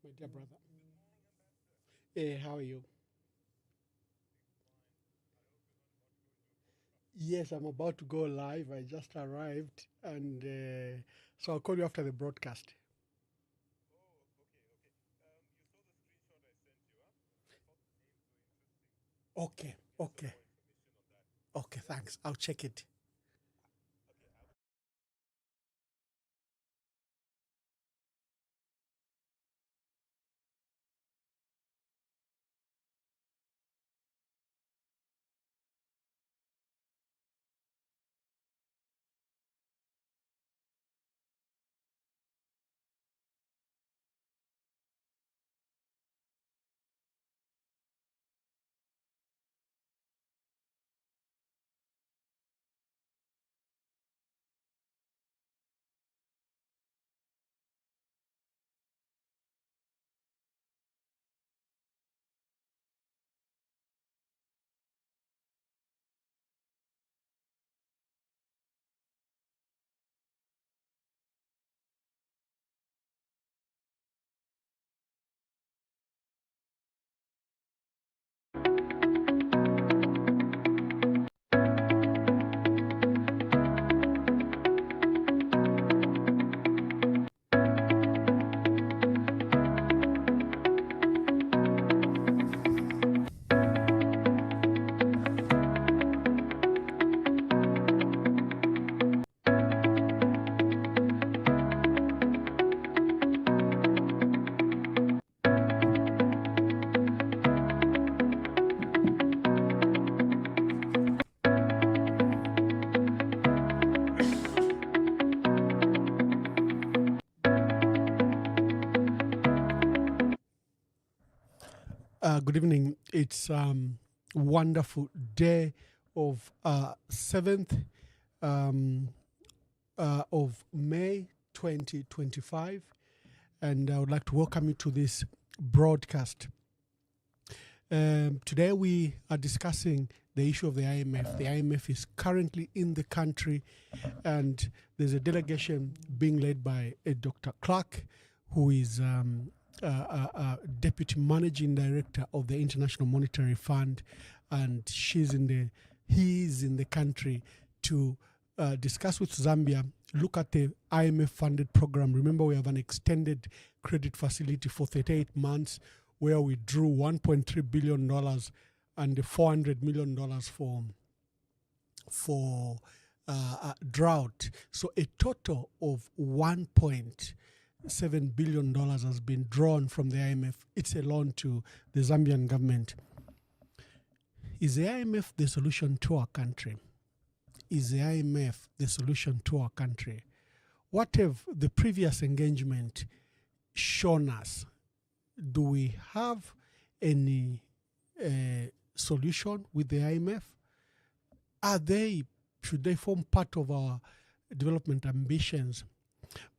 my dear brother. How are you? Yes, I'm about to go live. I just arrived, and so I'll call you after the broadcast. Okay, okay, okay, thanks. I'll check it. Good evening. It's wonderful day of 7th of May 2025, and I would like to welcome you to this broadcast. Today we are discussing the issue of the IMF. The IMF is currently in the country, and there's a delegation being led by Dr. Clarke, who is Deputy Managing Director of the International Monetary Fund, and he's in the country to discuss with Zambia, look at the IMF-funded program. Remember, we have an extended credit facility for 38 months where we drew $1.3 billion and $400 million for drought. So a total of $1.7 billion has been drawn from the IMF. It's a loan to the Zambian government. Is the IMF the solution to our country? Is the IMF the solution to our country? What have the previous engagement shown us? Do we have any solution with the IMF? Should they form part of our development ambitions?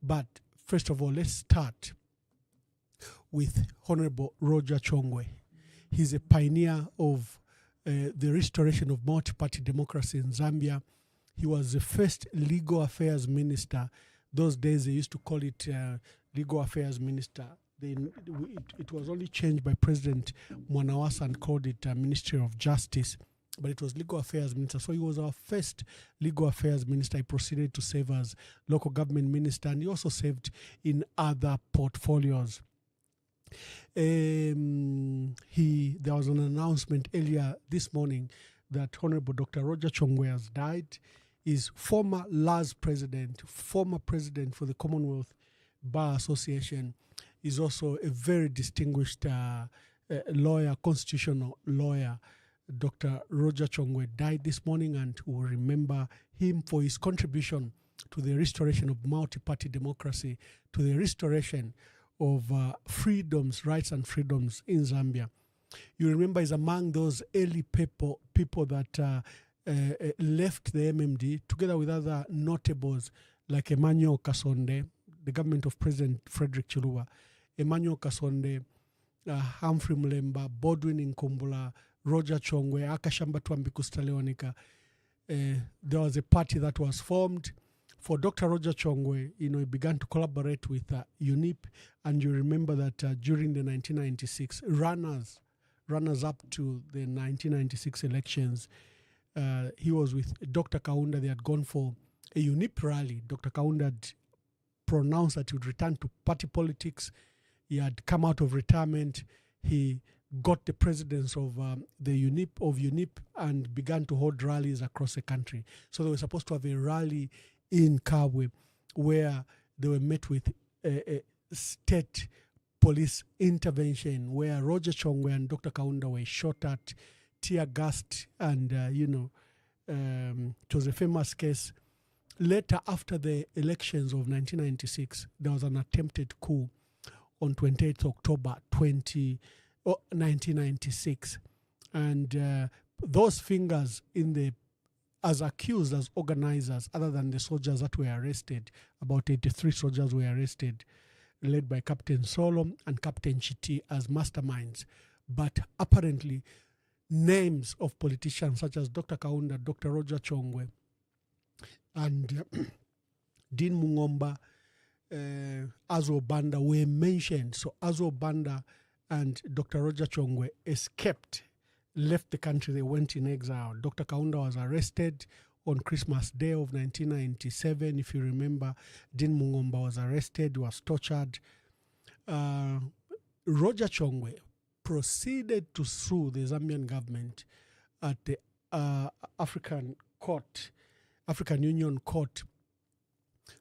But first of all, let's start with Honorable Roger Chongwe. He's a pioneer of the restoration of multi-party democracy in Zambia. He was the first legal affairs minister. Those days they used to call it legal affairs minister. It was only changed by President Mwamba and called it Ministry of Justice, but it was legal affairs minister. So he was our first legal affairs minister. He proceeded to serve as local government minister, and he also served in other portfolios. There was an announcement earlier this morning that Honorable Dr. Roger Chongwe has died. He's former LAS president, former president for the Commonwealth Bar Association. He's also a very distinguished lawyer, constitutional lawyer. Dr. Roger Chongwe died this morning, and we'll remember him for his contribution to the restoration of multi-party democracy, to the restoration of rights and freedoms in Zambia. You remember he's among those early people that left the MMD together with other notables like Emmanuel Kasonde, the government of President Frederick Chiluba, Emmanuel Kasonde, Humphrey Mulemba, Bodwin Nkumbula, Roger Chongwe, Akashamba Twambiku Staleonika. There was a party that was formed For Dr. Roger Chongwe, he began to collaborate with UNIP, and you remember that during the 1996 runners up to the 1996 elections, he was with Dr. Kaunda. They had gone for a UNIP rally. Dr. Kaunda had pronounced that he would return to party politics. He had come out of retirement. He got the presidents of the UNIP and began to hold rallies across the country. So they were supposed to have a rally in Kabwe where they were met with a state police intervention where Roger Chongwe and Dr. Kaunda were shot at, tear gassed, and it was a famous case. Later, after the elections of 1996, there was an attempted coup on 28th October 1996. And those fingers as accused, as organizers, other than the soldiers that were arrested, about 83 soldiers were arrested, led by Captain Solom and Captain Chiti as masterminds. But apparently, names of politicians such as Dr. Kaunda, Dr. Roger Chongwe, and Dean Mwamba, Azo Banda were mentioned. So Azo Banda and Dr. Roger Chongwe escaped, left the country. They went in exile. Dr. Kaunda was arrested on Christmas Day of 1997. If you remember, Dean Mwamba was arrested, was tortured. Roger Chongwe proceeded to sue the Zambian government at the African Union Court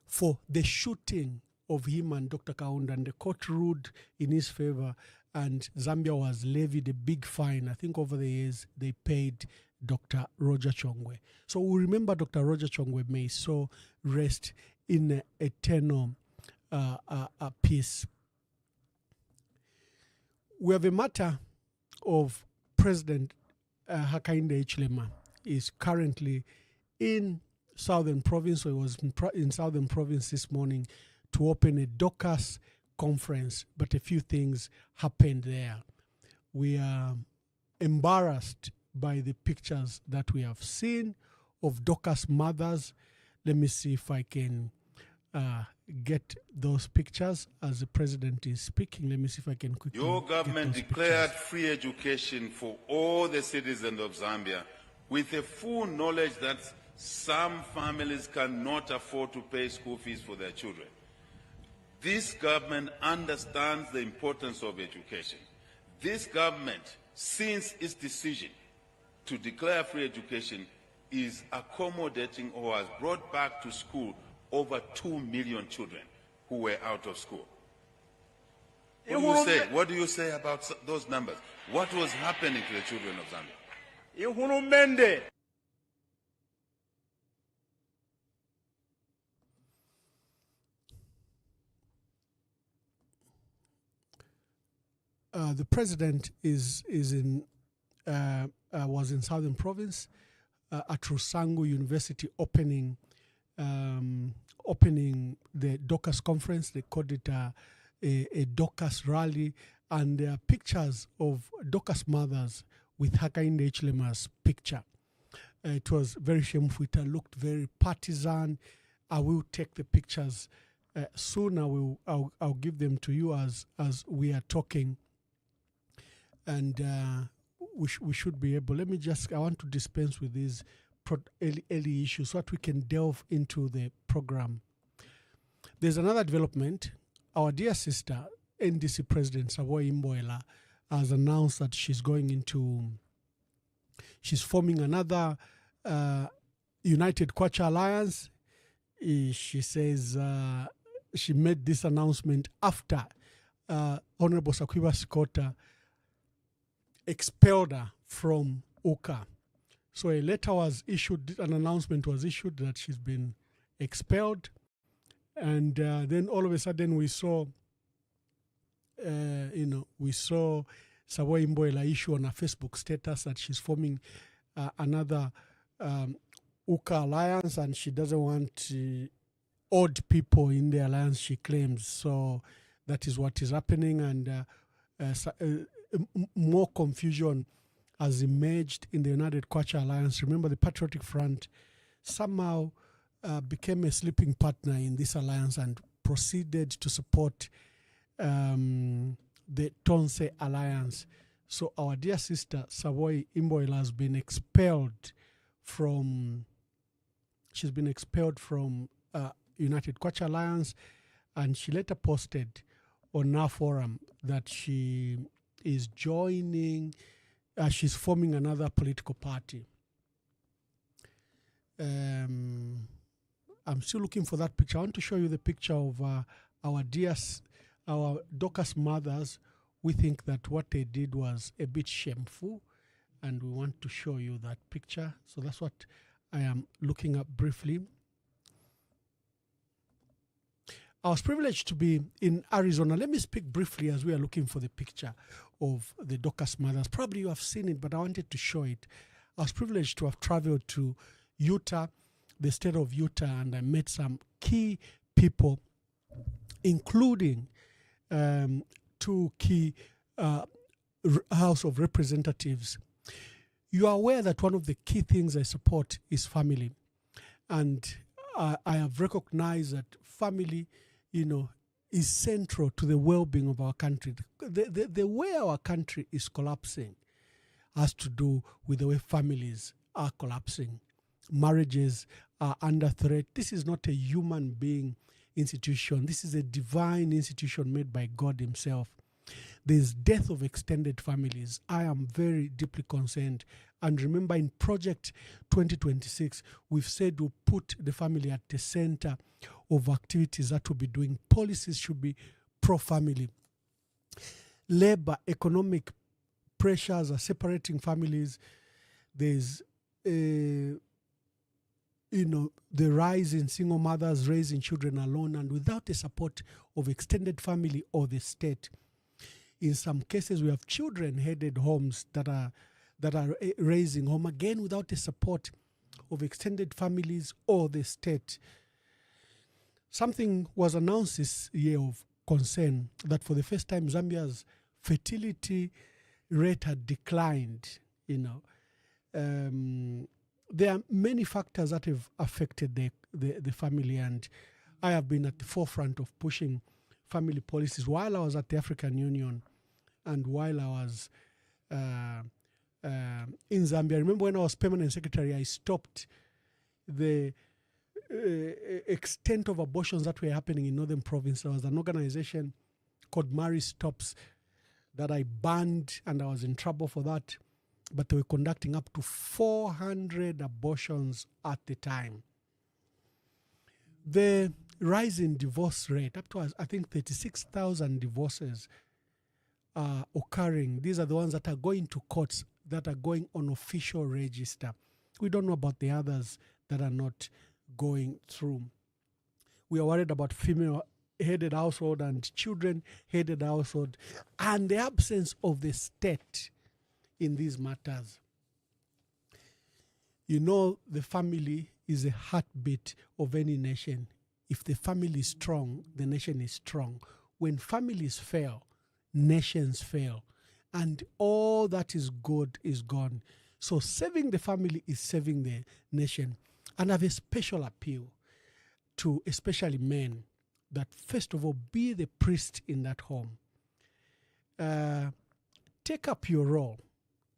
for the shooting of him and Dr. Kaunda, and the court ruled in his favor, and Zambia was levied a big fine. I think over the years they paid Dr. Roger Chongwe. So we remember Dr. Roger Chongwe, may so rest in eternal peace. We have a matter of President Hakainde Hichilema is currently in Southern Province. So he was in Southern Province this morning to open a Docas conference, but a few things happened there. We are embarrassed by the pictures that we have seen of Docas mothers. Let me see if I can get those pictures as the president is speaking. Let me see if I can quickly. Your government declared free education for all the citizens of Zambia with a full knowledge that some families cannot afford to pay school fees for their children. This government understands the importance of education. This government, since its decision to declare free education, is accommodating or has brought back to school over 2 million children who were out of school. What do you say? What do you say about those numbers? What was happening to the children of Zambia? The president was in Southern Province at Rusangu University opening the Docas conference. They called it a Docas rally, and there are pictures of Docas mothers with Hakainde Hichilema's picture. It was very shameful. It looked very partisan. I will take the pictures soon. I'll give them to you as we are talking. And we should be able. I want to dispense with these early issues so that we can delve into the program. There's another development. Our dear sister, NDC President Savoy Imboela, has announced that she's forming another United Kwacha Alliance. She says she made this announcement after Honorable Sakwiba Sikota expelled her from UKA. So a letter was issued, an announcement was issued that she's been expelled. And then all of a sudden we saw Savoy Imboela issue on her Facebook status that she's forming another UKA alliance, and she doesn't want odd people in the alliance, she claims. So that is what is happening, and more confusion has emerged in the United Kwacha Alliance. Remember, the Patriotic Front somehow became a sleeping partner in this alliance and proceeded to support the Tonse alliance. So our dear sister Savoy Imboyle has been expelled from. She's been expelled from United Kwacha Alliance, and she later posted on our forum that she is joining. She's forming another political party. I'm still looking for that picture. I want to show you the picture of our Dorcas mothers. We think that what they did was a bit shameful, and we want to show you that picture. So that's what I am looking at briefly. I was privileged to be in Arizona. Let me speak briefly as we are looking for the picture of the Dorcas mothers. Probably you have seen it, but I wanted to show it. I was privileged to have traveled to Utah, the state of Utah, and I met some key people, including two key House of Representatives. You are aware that one of the key things I support is family. And I have recognized that family, is central to the well-being of our country. The way our country is collapsing has to do with the way families are collapsing. Marriages are under threat. This is not a human being institution. This is a divine institution made by God himself. There's death of extended families. I am very deeply concerned. And remember, in Project 2026, we've said we'll put the family at the center of activities that we'll be doing. Policies should be pro-family. Labor, economic pressures are separating families. There's, the rise in single mothers raising children alone and without the support of extended family or the state. In some cases, we have children-headed homes that are raising home, again without the support of extended families or the state. Something was announced this year of concern that for the first time Zambia's fertility rate had declined. There are many factors that have affected the family, and I have been at the forefront of pushing family policies while I was at the African Union and while I was in Zambia. I remember when I was permanent secretary, I stopped the extent of abortions that were happening in northern province. There was an organization called Mary Stops that I banned, and I was in trouble for that. But they were conducting up to 400 abortions at the time. The rise in divorce rate, up to, I think, 36,000 divorces are occurring. These are the ones that are going to courts, that are going on official register. We don't know about the others that are not going through. We are worried about female-headed household and children-headed household and the absence of the state in these matters. The family is a heartbeat of any nation. If the family is strong, the nation is strong. When families fail, nations fail. And all that is good is gone. So saving the family is saving the nation. And I have a special appeal to especially men that first of all, be the priest in that home. Take up your role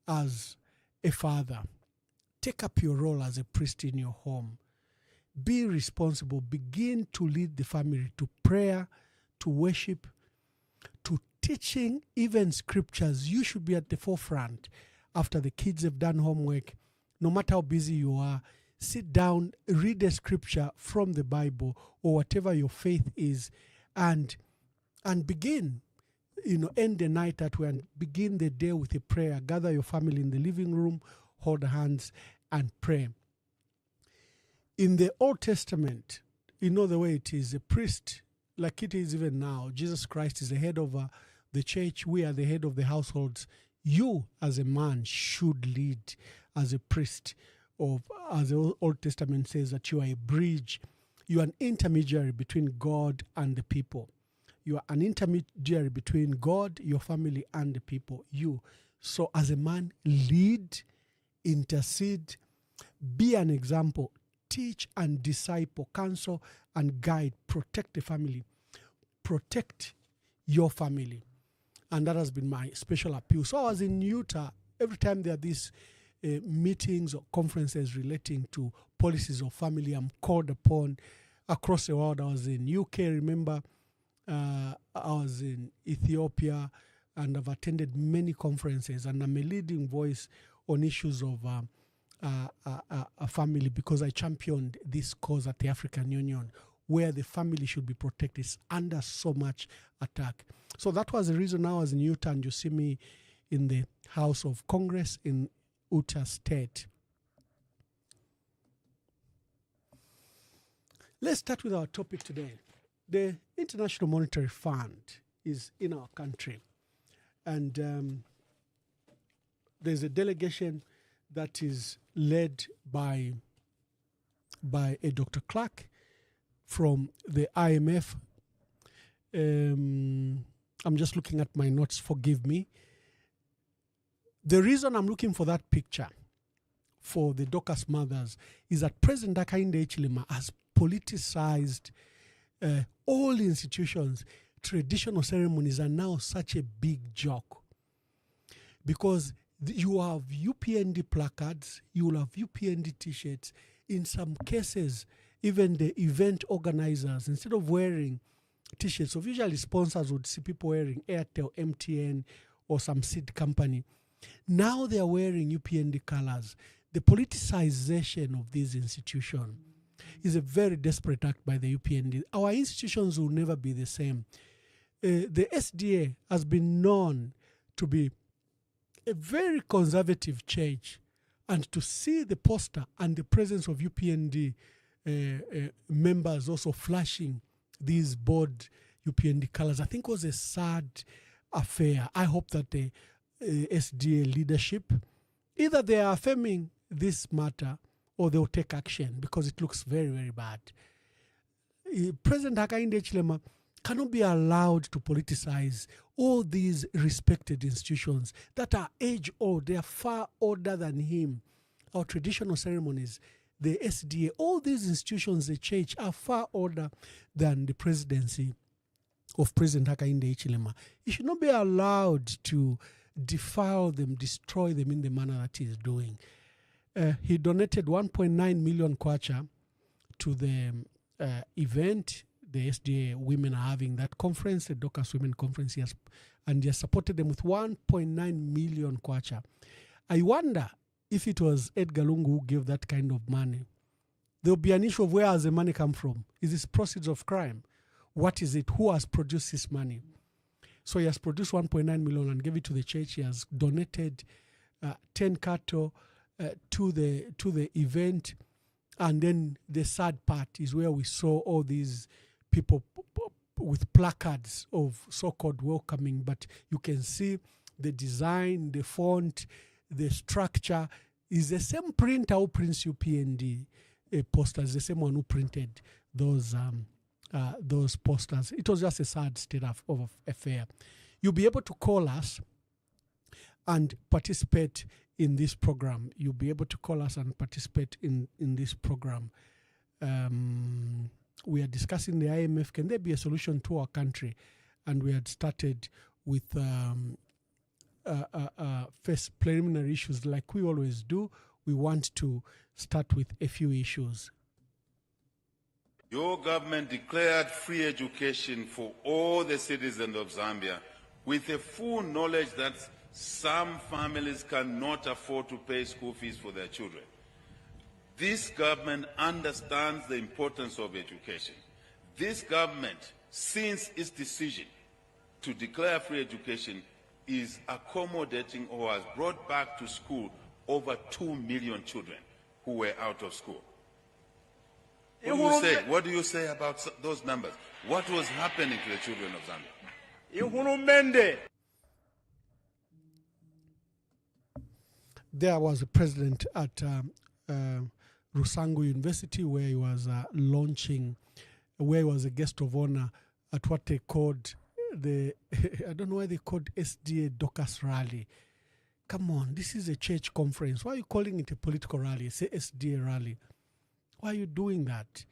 as a father. Take up your role as a priest in your home. Be responsible. Begin to lead the family to prayer, to worship, to teaching, even scriptures. You should be at the forefront after the kids have done homework. No matter how busy you are, sit down, read a scripture from the Bible or whatever your faith is, and begin. End the night that way and begin the day with a prayer. Gather your family in the living room, hold hands and pray. In the Old Testament, the way it is, a priest, like it is even now, Jesus Christ is the head of the church. We are the head of the households. You, as a man, should lead as a priest as the Old Testament says, that you are a bridge. You are an intermediary between God and the people. You are an intermediary between God, your family, and the people. You. So as a man, lead, intercede, be an example, teach and disciple, counsel and guide, protect the family, protect your family. And that has been my special appeal. So I was in Utah. Every time there are these meetings or conferences relating to policies of family, I'm called upon across the world. I was in UK, remember, I was in Ethiopia, and I've attended many conferences, and I'm a leading voice on issues of a family, because I championed this cause at the African Union, where the family should be protected. It's under so much attack. So that was the reason I was in Utah, and you see me in the House of Congress in Utah State. Let's start with our topic today. The International Monetary Fund is in our country, and there's a delegation that is led by a Dr. Clarke from the IMF. I'm just looking at my notes, forgive me. The reason I'm looking for that picture for the Dorcas mothers is that President Hakainde Hichilema has politicized all institutions. Traditional ceremonies are now such a big joke, because you have UPND placards, you will have UPND t-shirts. In some cases, even the event organizers, instead of wearing t-shirts, so usually sponsors would see people wearing Airtel, MTN, or some seed company. Now they are wearing UPND colors. The politicization of this institution is a very desperate act by the UPND. Our institutions will never be the same. The SDA has been known to be a very conservative church, and to see the poster and the presence of UPND members also flashing these bold UPND colors, I think was a sad affair. I hope that the SDA leadership, either they are affirming this matter or they'll take action, because it looks very, very bad. President Hakainde Hichilema cannot be allowed to politicize all these respected institutions that are age-old. They are far older than him. Our traditional ceremonies, the SDA, all these institutions, the church, are far older than the presidency of President Hakainde Hichilema. He should not be allowed to defile them, destroy them in the manner that he is doing. He donated 1.9 million kwacha to the event. The SDA women are having that conference, the Dorcas Women Conference, and he has supported them with 1.9 million kwacha. I wonder if it was Edgar Lungu who gave that kind of money. There will be an issue of where has the money come from. Is this proceeds of crime? What is it? Who has produced this money? So he has produced 1.9 million and gave it to the church. He has donated 10 cattle to the event. And then the sad part is where we saw all these people with placards of so-called welcoming, but you can see the design, the font, the structure is the same printer who prints UPND posters, the same one who printed those posters. It was just a sad state of affair. You'll be able to call us and participate in this program. You'll be able to call us and participate in this program. We are discussing the IMF. Can there be a solution to our country? And we had started with first preliminary issues like we always do. We want to start with a few issues. Your government declared free education for all the citizens of Zambia with the full knowledge that some families cannot afford to pay school fees for their children. This government understands the importance of education. This government, since its decision to declare free education, is accommodating or has brought back to school over 2 million children who were out of school. What do you say? What do you say about those numbers? What was happening to the children of Zambia? There was a president at Rusangu University where he was launching, where he was a guest of honor at what they called the, I don't know why they called SDA Dorcas rally. Come on, this is a church conference. Why are you calling it a political rally? Say SDA rally. Why are you doing that?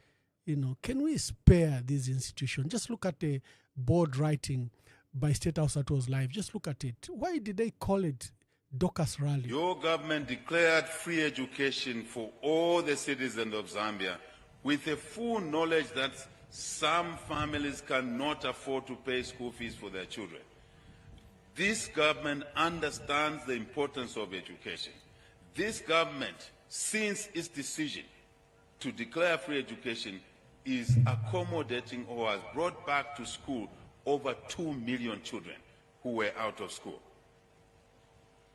Can we spare these institutions? Just look at the board writing by State House that was live. Just look at it. Why did they call it Docas Rally? Your government declared free education for all the citizens of Zambia with the full knowledge that some families cannot afford to pay school fees for their children. This government understands the importance of education. This government, since its decision to declare free education, is accommodating or has brought back to school over 2 million children who were out of school.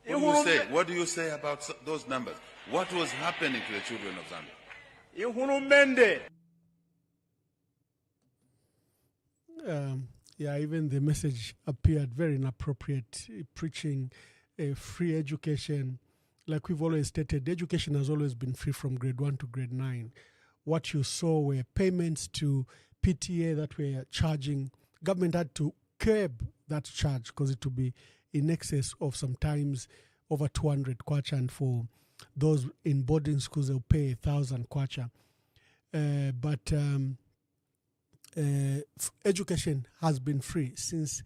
What do you say? What do you say about those numbers? What was happening to the children of Zambia? Even the message appeared very inappropriate, preaching a free education. Like we've always stated, education has always been free from grade 1 to grade 9. What you saw were payments to PTA that were charging. Government had to curb that charge because it would be in excess of sometimes over 200 kwacha, and for those in boarding schools they'll pay 1,000 kwacha. But education has been free since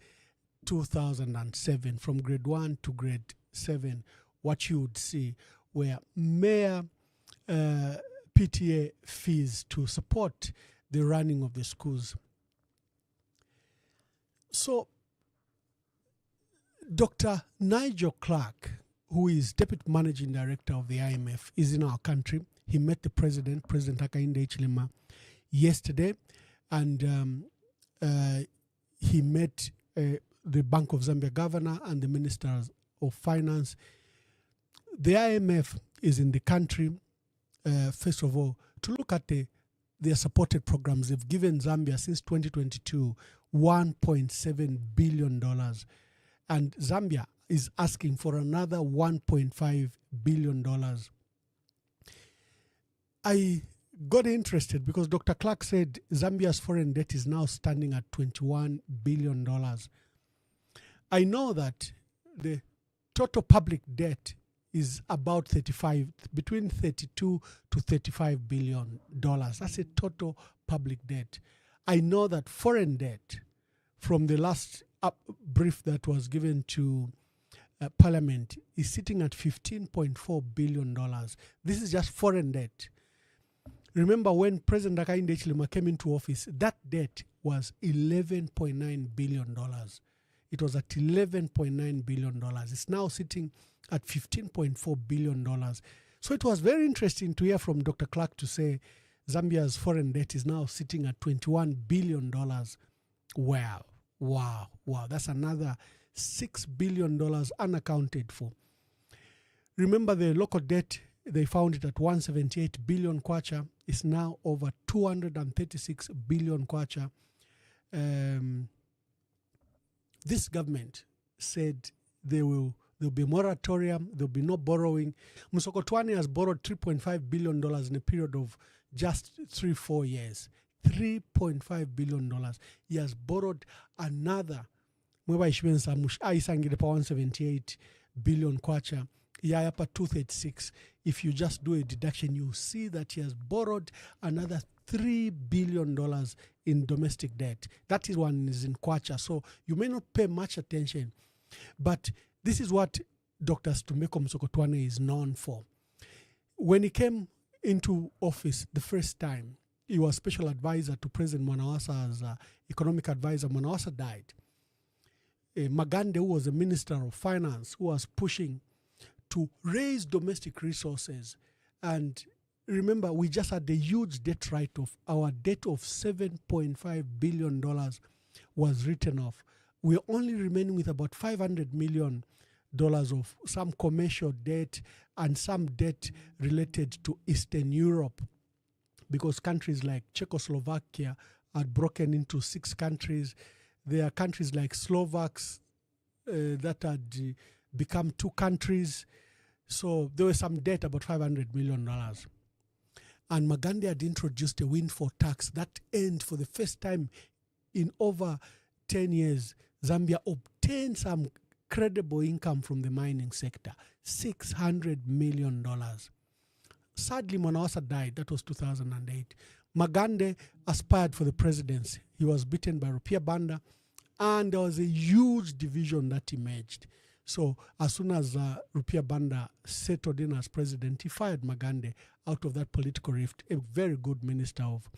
2007 from grade 1 to grade 7. What you would see were mere PTA fees to support the running of the schools. So Dr. Nigel Clarke, who is Deputy Managing Director of the IMF, is in our country. He met the President Hakainde Hichilema, yesterday, and he met the Bank of Zambia governor and the Ministers of Finance. The IMF is in the country, first of all, to look at their supported programs. They've given Zambia since 2022 $1.7 billion. And Zambia is asking for another $1.5 billion. I got interested because Dr. Clarke said Zambia's foreign debt is now standing at $21 billion. I know that the total public debt is about between 32 to 35 billion dollars. That's a total public debt. I know that foreign debt, from the last brief that was given to Parliament, is sitting at $15.4 billion. This is just foreign debt. Remember when President Hakainde Hichilema came into office, that debt was $11.9 billion. It was at $11.9 billion. It's now sitting at $15.4 billion. So it was very interesting to hear from Dr. Clarke to say Zambia's foreign debt is now sitting at $21 billion. Wow. That's another $6 billion unaccounted for. Remember the local debt, they found it at 178 billion kwacha. It's now over 236 billion kwacha. This government said there'll be a moratorium, there'll be no borrowing. Musokotwane has borrowed $3.5 billion in a period of just 3-4 years. $3.5 billion. He has borrowed another 178 billion kwacha. Yayapa 236. If you just do a deduction, you see that he has borrowed another $3 billion in domestic debt. That is one is in kwacha. So you may not pay much attention. But this is what Dr. Stumeko Musokotwane is known for. When he came into office the first time, he was special advisor to President Mwanawasa's economic advisor. Mwanawasa died. Magande, who was the Minister of Finance, who was pushing to raise domestic resources. And remember, we just had a huge debt write-off. Our debt of $7.5 billion was written off. We're only remaining with about $500 million of some commercial debt and some debt related to Eastern Europe, because countries like Czechoslovakia are broken into 6 countries. There are countries like Slovaks that had become 2 countries. So there was some debt, about $500 million. And Magande had introduced a windfall tax that ended for the first time in over 10 years. Zambia obtained some credible income from the mining sector, $600 million. sadly, Mwanawasa died. That was 2008. Magande aspired for the presidency. He was beaten by Rupia Banda, and there was a huge division that emerged. So as soon as Rupia Banda settled in as president, he fired Magande out of that political rift, a very good minister of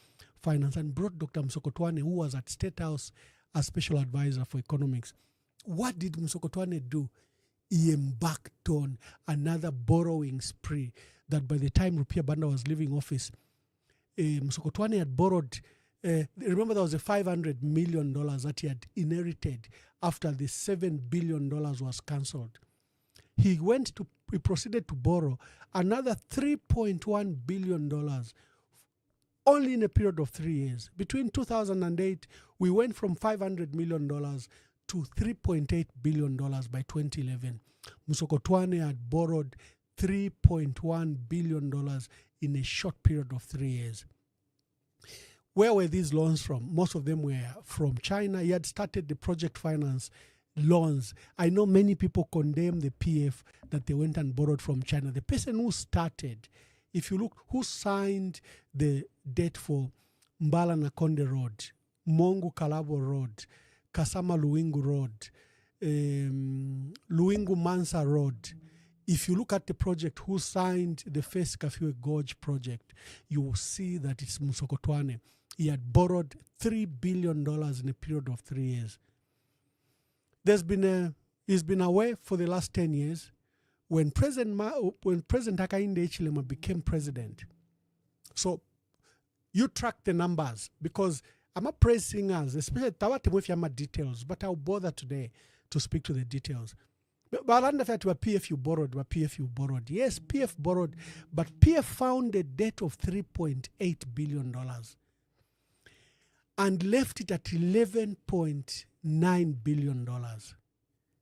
finance, and brought Dr. Msokotwane, who was at State House as special advisor for economics. What did Msokotwane do? He embarked on another borrowing spree that by the time Rupia Banda was leaving office, Msokotwane had borrowed, remember there was a $500 million that he had inherited after the $7 billion was cancelled. He proceeded to borrow another $3.1 billion only in a period of 3 years. Between 2008, we went from $500 million to $3.8 billion by 2011. Msokotwane had borrowed $3.1 billion in a short period of 3 years. Where were these loans from? Most of them were from China. He had started the project finance loans. I know many people condemn the PF that they went and borrowed from China. The person who started, if you look, who signed the debt for Mbala Nakonde Road, Mongu Kalabo Road, Kasama Luingu Road, Luingu Mansa Road. If you look at the project, who signed the first Kafiwe Gorge project, you will see that it's Msokotwane. He had borrowed $3 billion in a period of 3 years. He's been away for the last 10 years. When President Hakainde Hichilema became president, so you track the numbers, because I'm a praise singers, especially Tawatemwe details, but I'll bother today to speak to the details. But under that, PF you borrowed. Yes, PF borrowed, but PF found a debt of $3.8 billion and left it at $11.9 billion.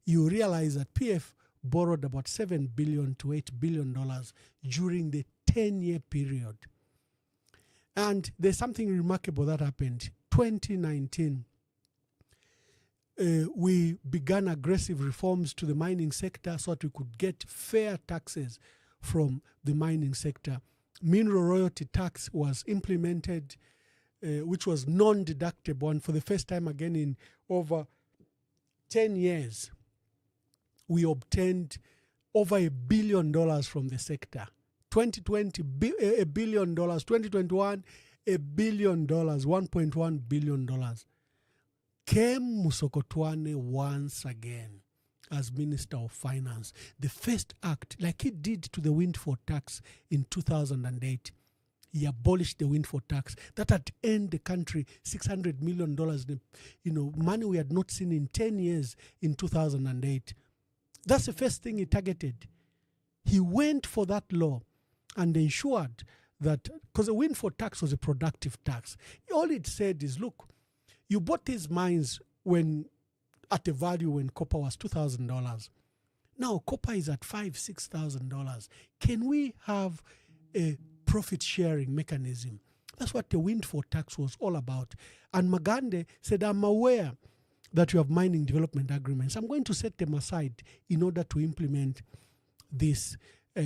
You realize that PF borrowed about $7 billion to $8 billion during the 10-year period. And there's something remarkable that happened. 2019, we began aggressive reforms to the mining sector so that we could get fair taxes from the mining sector. Mineral royalty tax was implemented, which was non-deductible, and for the first time again in over 10 years, we obtained over $1 billion from the sector. 2020, $1 billion. 2021, $1 billion, $1.1 billion. Came Msokotwane once again as Minister of Finance. The first act, like he did to the windfall tax in 2008, he abolished the windfall tax. That had earned the country $600 million, money we had not seen in 10 years in 2008. That's the first thing he targeted. He went for that law and ensured that, because the windfall tax was a productive tax, all it said is, look, you bought these mines at a value when copper was $2,000. Now copper is at $5,000-$6,000. Can we have a profit sharing mechanism? That's what the windfall tax was all about. And Magande said, I'm aware that you have mining development agreements. I'm going to set them aside in order to implement this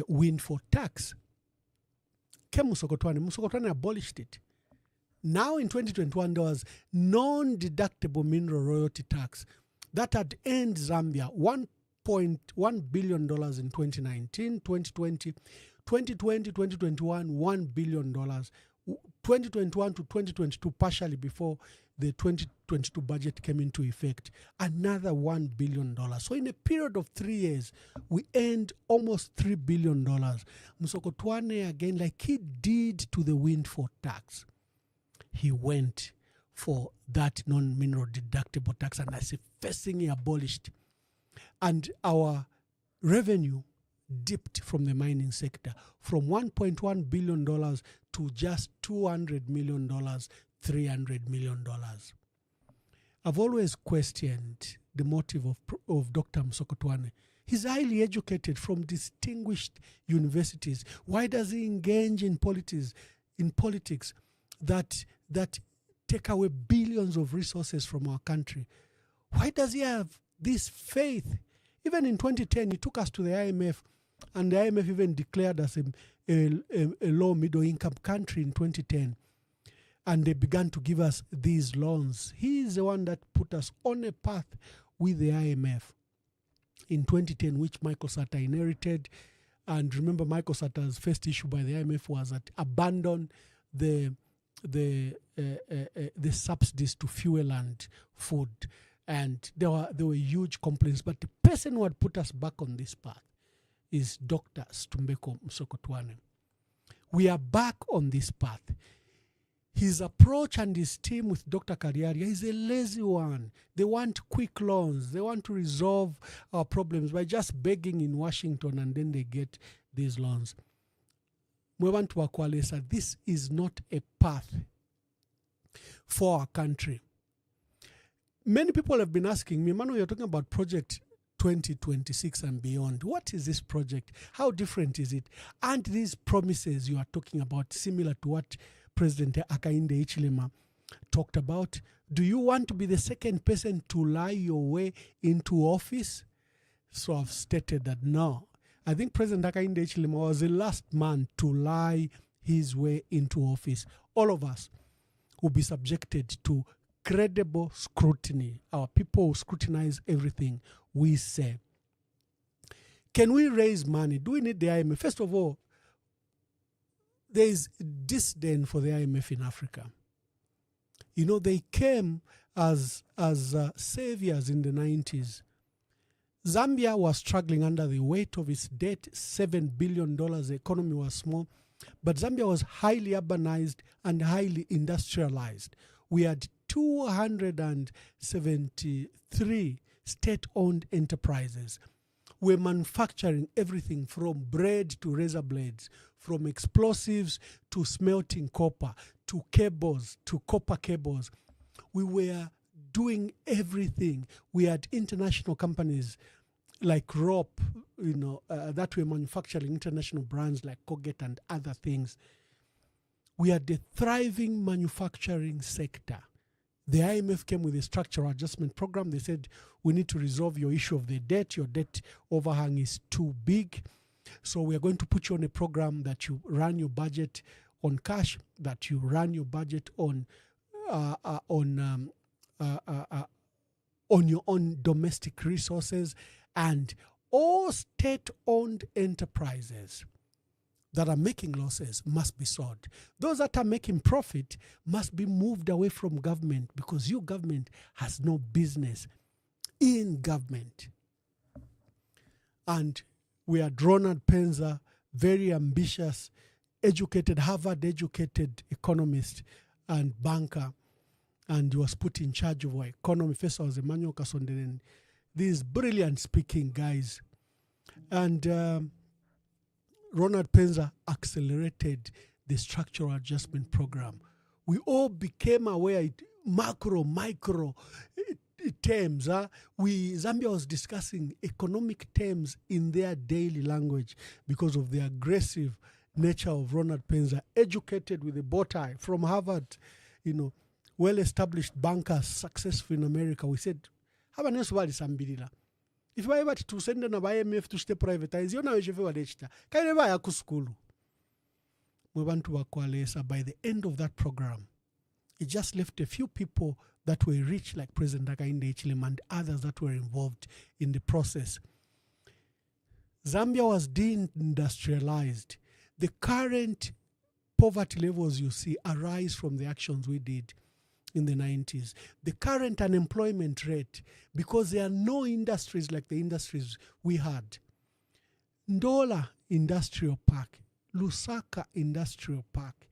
windfall tax. Came Msokotwane abolished it. Now in 2021, there was non-deductible mineral royalty tax that had earned Zambia $1.1 billion in 2019, 2020, 2021, $1 billion. 2021 to 2022, partially before the 2022 budget came into effect, another $1 billion. So in a period of 3 years, we earned almost $3 billion. Msokotwane, again, like he did to the windfall tax, he went for that non-mineral deductible tax, and that's the first thing he abolished. And our revenue dipped from the mining sector from $1.1 billion to just $200 million, $300 million. I've always questioned the motive of Dr. Msokotwane. He's highly educated from distinguished universities. Why does he engage in politics that take away billions of resources from our country? Why does he have this faith? Even in 2010, he took us to the IMF And the IMF even declared us a low middle income country in 2010. And they began to give us these loans. He is the one that put us on a path with the IMF in 2010, which Michael Sata inherited. And remember, Michael Sata's first issue by the IMF was that abandon the subsidies to fuel and food. And there were huge complaints. But the person who had put us back on this path is Dr. Stumbeko Msokotwane. We are back on this path. His approach and his team with Dr. Kariaria is a lazy one. They want quick loans. They want to resolve our problems by just begging in Washington, and then they get these loans. Mwamba Wakwalesa, this is not a path for our country. Many people have been asking me, Emmanuel, you're talking about Project 2026 and beyond. What is this project? How different is it? And these promises you are talking about similar to what President Hakainde Hichilema talked about? Do you want to be the second person to lie your way into office? So I've stated that no. I think President Hakainde Hichilema was the last man to lie his way into office. All of us will be subjected to credible scrutiny. Our people will scrutinize everything we say. Can we raise money? Do we need the IMF? First of all, there is disdain for the IMF in Africa. You know, they came as saviors in the 90s. Zambia was struggling under the weight of its debt, $7 billion. The economy was small. But Zambia was highly urbanized and highly industrialized. We had 273 state-owned enterprises. We're manufacturing everything from bread to razor blades, from explosives to smelting copper, to cables, to copper cables. We were doing everything. We had international companies like rope, that were manufacturing international brands like Colgate and other things. We had a thriving manufacturing sector. The IMF came with a structural adjustment program. They said, we need to resolve your issue of the debt. Your debt overhang is too big. So we are going to put you on a program that you run your budget on cash, that you run your budget on your own domestic resources, and all state-owned enterprises that are making losses must be sold. Those that are making profit must be moved away from government, because your government has no business in government. And we had Ronald Penza, very ambitious, educated, Harvard-educated economist and banker, and he was put in charge of our economy. First was Emmanuel and these brilliant speaking guys. And Ronald Penza accelerated the structural adjustment program. We all became aware, macro, micro terms. Zambia was discussing economic terms in their daily language because of the aggressive nature of Ronald Penza, educated with a bow tie from Harvard, well-established bankers, successful in America. We said, haba nesu bali sambirila. If I ever to send an IMF to stay privatize, you know, if you ever did that, by the end of that program, it just left a few people that were rich, like President Hakainde Hichilema and others that were involved in the process. Zambia was deindustrialized. The current poverty levels you see arise from the actions we did in the 90s. The current unemployment rate, because there are no industries like the industries we had. Ndola Industrial Park, Lusaka Industrial Park,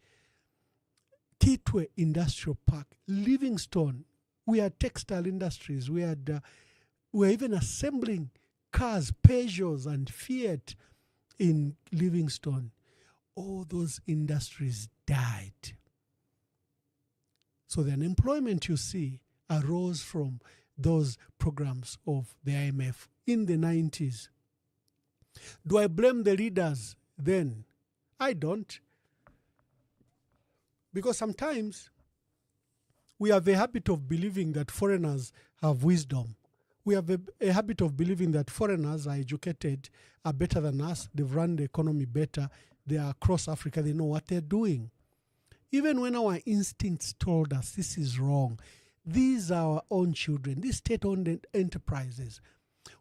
Kitwe Industrial Park, Livingstone. We had textile industries. We were even assembling cars, Peugeots and Fiat in Livingstone. All those industries died. So the unemployment you see arose from those programs of the IMF in the 90s. Do I blame the leaders then? I don't. Because sometimes we have a habit of believing that foreigners have wisdom. We have a habit of believing that foreigners are educated, are better than us, they've run the economy better, they are across Africa, they know what they're doing. Even when our instincts told us this is wrong, these are our own children, these state-owned enterprises.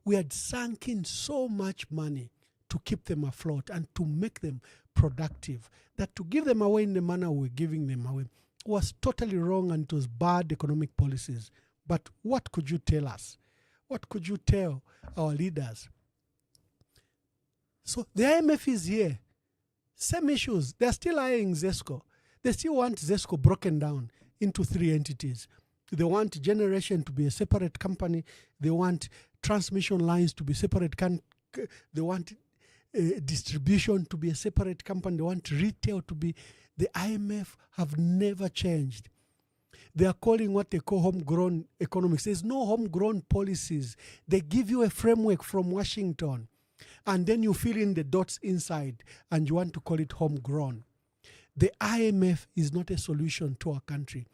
We had sunk in so much money to keep them afloat and to make them productive, that to give them away in the manner we're giving them away was totally wrong, and it was bad economic policies. But what could you tell us? What could you tell our leaders? So the IMF is here. Same issues. They're still eyeing ZESCO. They still want ZESCO broken down into 3 entities. They want generation to be a separate company. They want transmission lines to be separate. They want distribution to be a separate company. They want retail to be. The IMF have never changed. They are calling what they call homegrown economics. There's no homegrown policies. They give you a framework from Washington, and then you fill in the dots inside, and you want to call it homegrown. The IMF is not a solution to our country.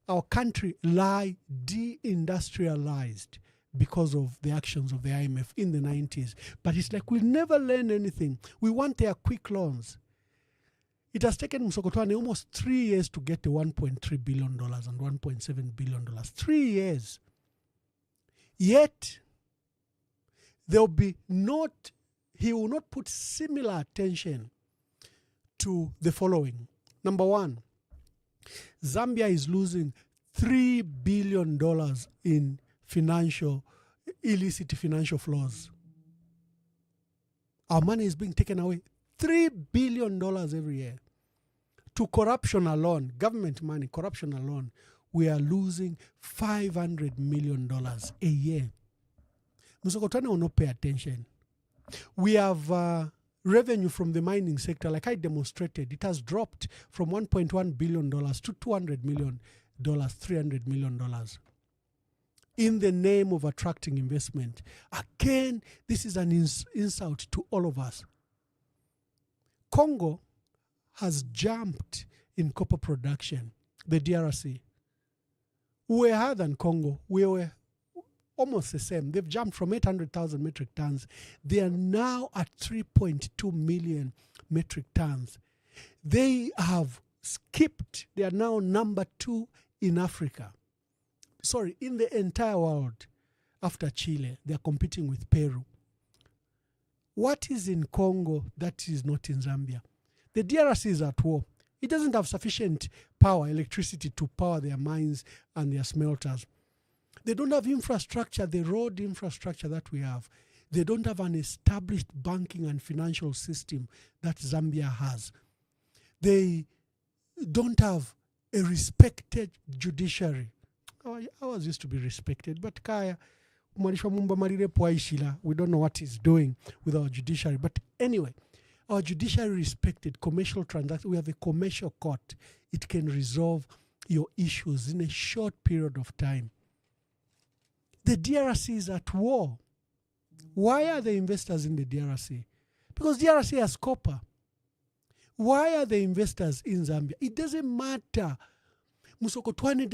Our country lie deindustrialized because of the actions of the IMF in the 90s. But it's like we'll never learn anything. We want their quick loans. It has taken Msokotwane almost 3 years to get the $1.3 billion and $1.7 billion. 3 years. Yet, he will not put similar attention to the following. Number one, Zambia is losing $3 billion in illicit financial flows. Our money is being taken away. $3 billion every year. To corruption alone, government money, corruption alone, we are losing $500 million a year. Msokotwane will not pay attention. We have revenue from the mining sector, like I demonstrated. It has dropped from $1.1 billion to $200 million, $300 million. In the name of attracting investment. Again, this is an insult to all of us. Congo has jumped in copper production, the DRC. We were higher than Congo. We were almost the same. They've jumped from 800,000 metric tons. They are now at 3.2 million metric tons. They have skipped. They are now number 2 in Africa. Sorry, in the entire world after Chile. They are competing with Peru. What is in Congo that is not in Zambia? The DRC is at war. It doesn't have sufficient power, electricity to power their mines and their smelters. They don't have infrastructure, the road infrastructure that we have. They don't have an established banking and financial system that Zambia has. They don't have a respected judiciary. Ours used to be respected, but Kaya, we don't know what he's doing with our judiciary. But anyway, our judiciary respected commercial transactions. We have a commercial court. It can resolve your issues in a short period of time. The DRC is at war. Why are the investors in the DRC? Because DRC has copper. Why are the investors in Zambia? It doesn't matter. Msokotwane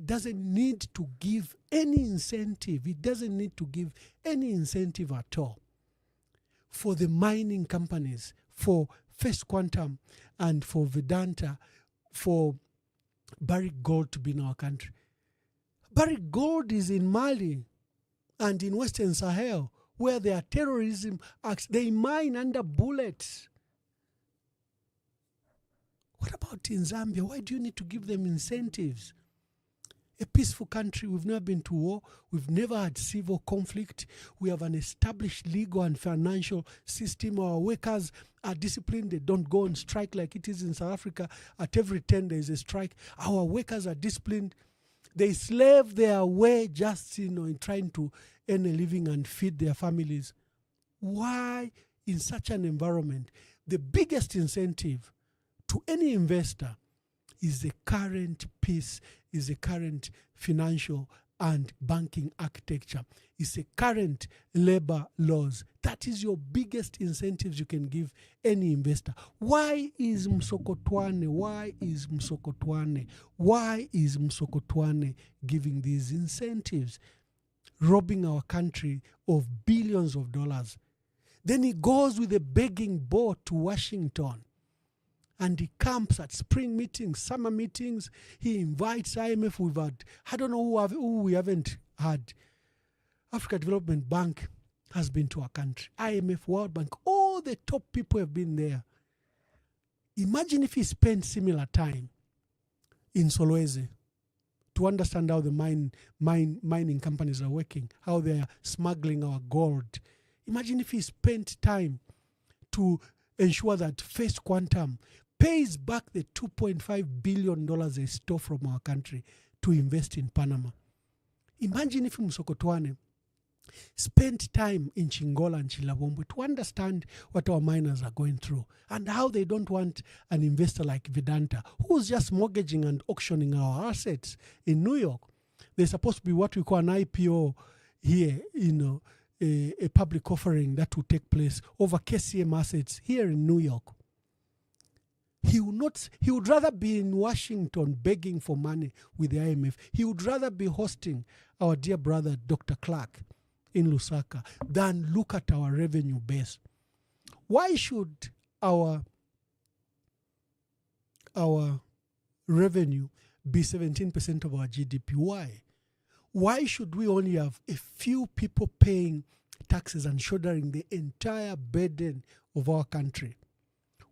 doesn't need to give any incentive. It doesn't need to give any incentive at all for the mining companies, for First Quantum and for Vedanta, for Veried Gold to be in our country. Veried Gold is in Mali and in Western Sahel, where there are terrorism acts. They mine under bullets. What about in Zambia? Why do you need to give them incentives? A peaceful country, we've never been to war, we've never had civil conflict, we have an established legal and financial system, our workers are disciplined, they don't go on strike like it is in South Africa. At every 10 days a strike. Our workers are disciplined. They slave their way just, in trying to earn a living and feed their families. Why, in such an environment, the biggest incentive to any investor is the current peace, is the current financial and banking architecture, is the current labor laws. That is your biggest incentives you can give any investor. Why is Msokotwane? Why is Msokotwane? Why is Msokotwane giving these incentives? robbing our country of billions of dollars. Then he goes with a begging boat to Washington. And he camps at spring meetings, summer meetings. He invites IMF. We've had, I don't know who we haven't had. Africa Development Bank has been to our country. IMF, World Bank, all the top people have been there. Imagine if he spent similar time in Solwezi to understand how the mining companies are working, how they are smuggling our gold. Imagine if he spent time to ensure that First Quantum pays back the $2.5 billion they stole from our country to invest in Panama. Imagine if Msokotwane spent time in Chingola and Chilabombo to understand what our miners are going through and how they don't want an investor like Vedanta who's just mortgaging and auctioning our assets in New York. There's supposed to be what we call an IPO here, a public offering that will take place over KCM assets here in New York. He would rather be in Washington begging for money with the IMF. He would rather be hosting our dear brother, Dr. Clarke, in Lusaka than look at our revenue base. Why should our revenue be 17% of our GDP? Why? Why should we only have a few people paying taxes and shouldering the entire burden of our country?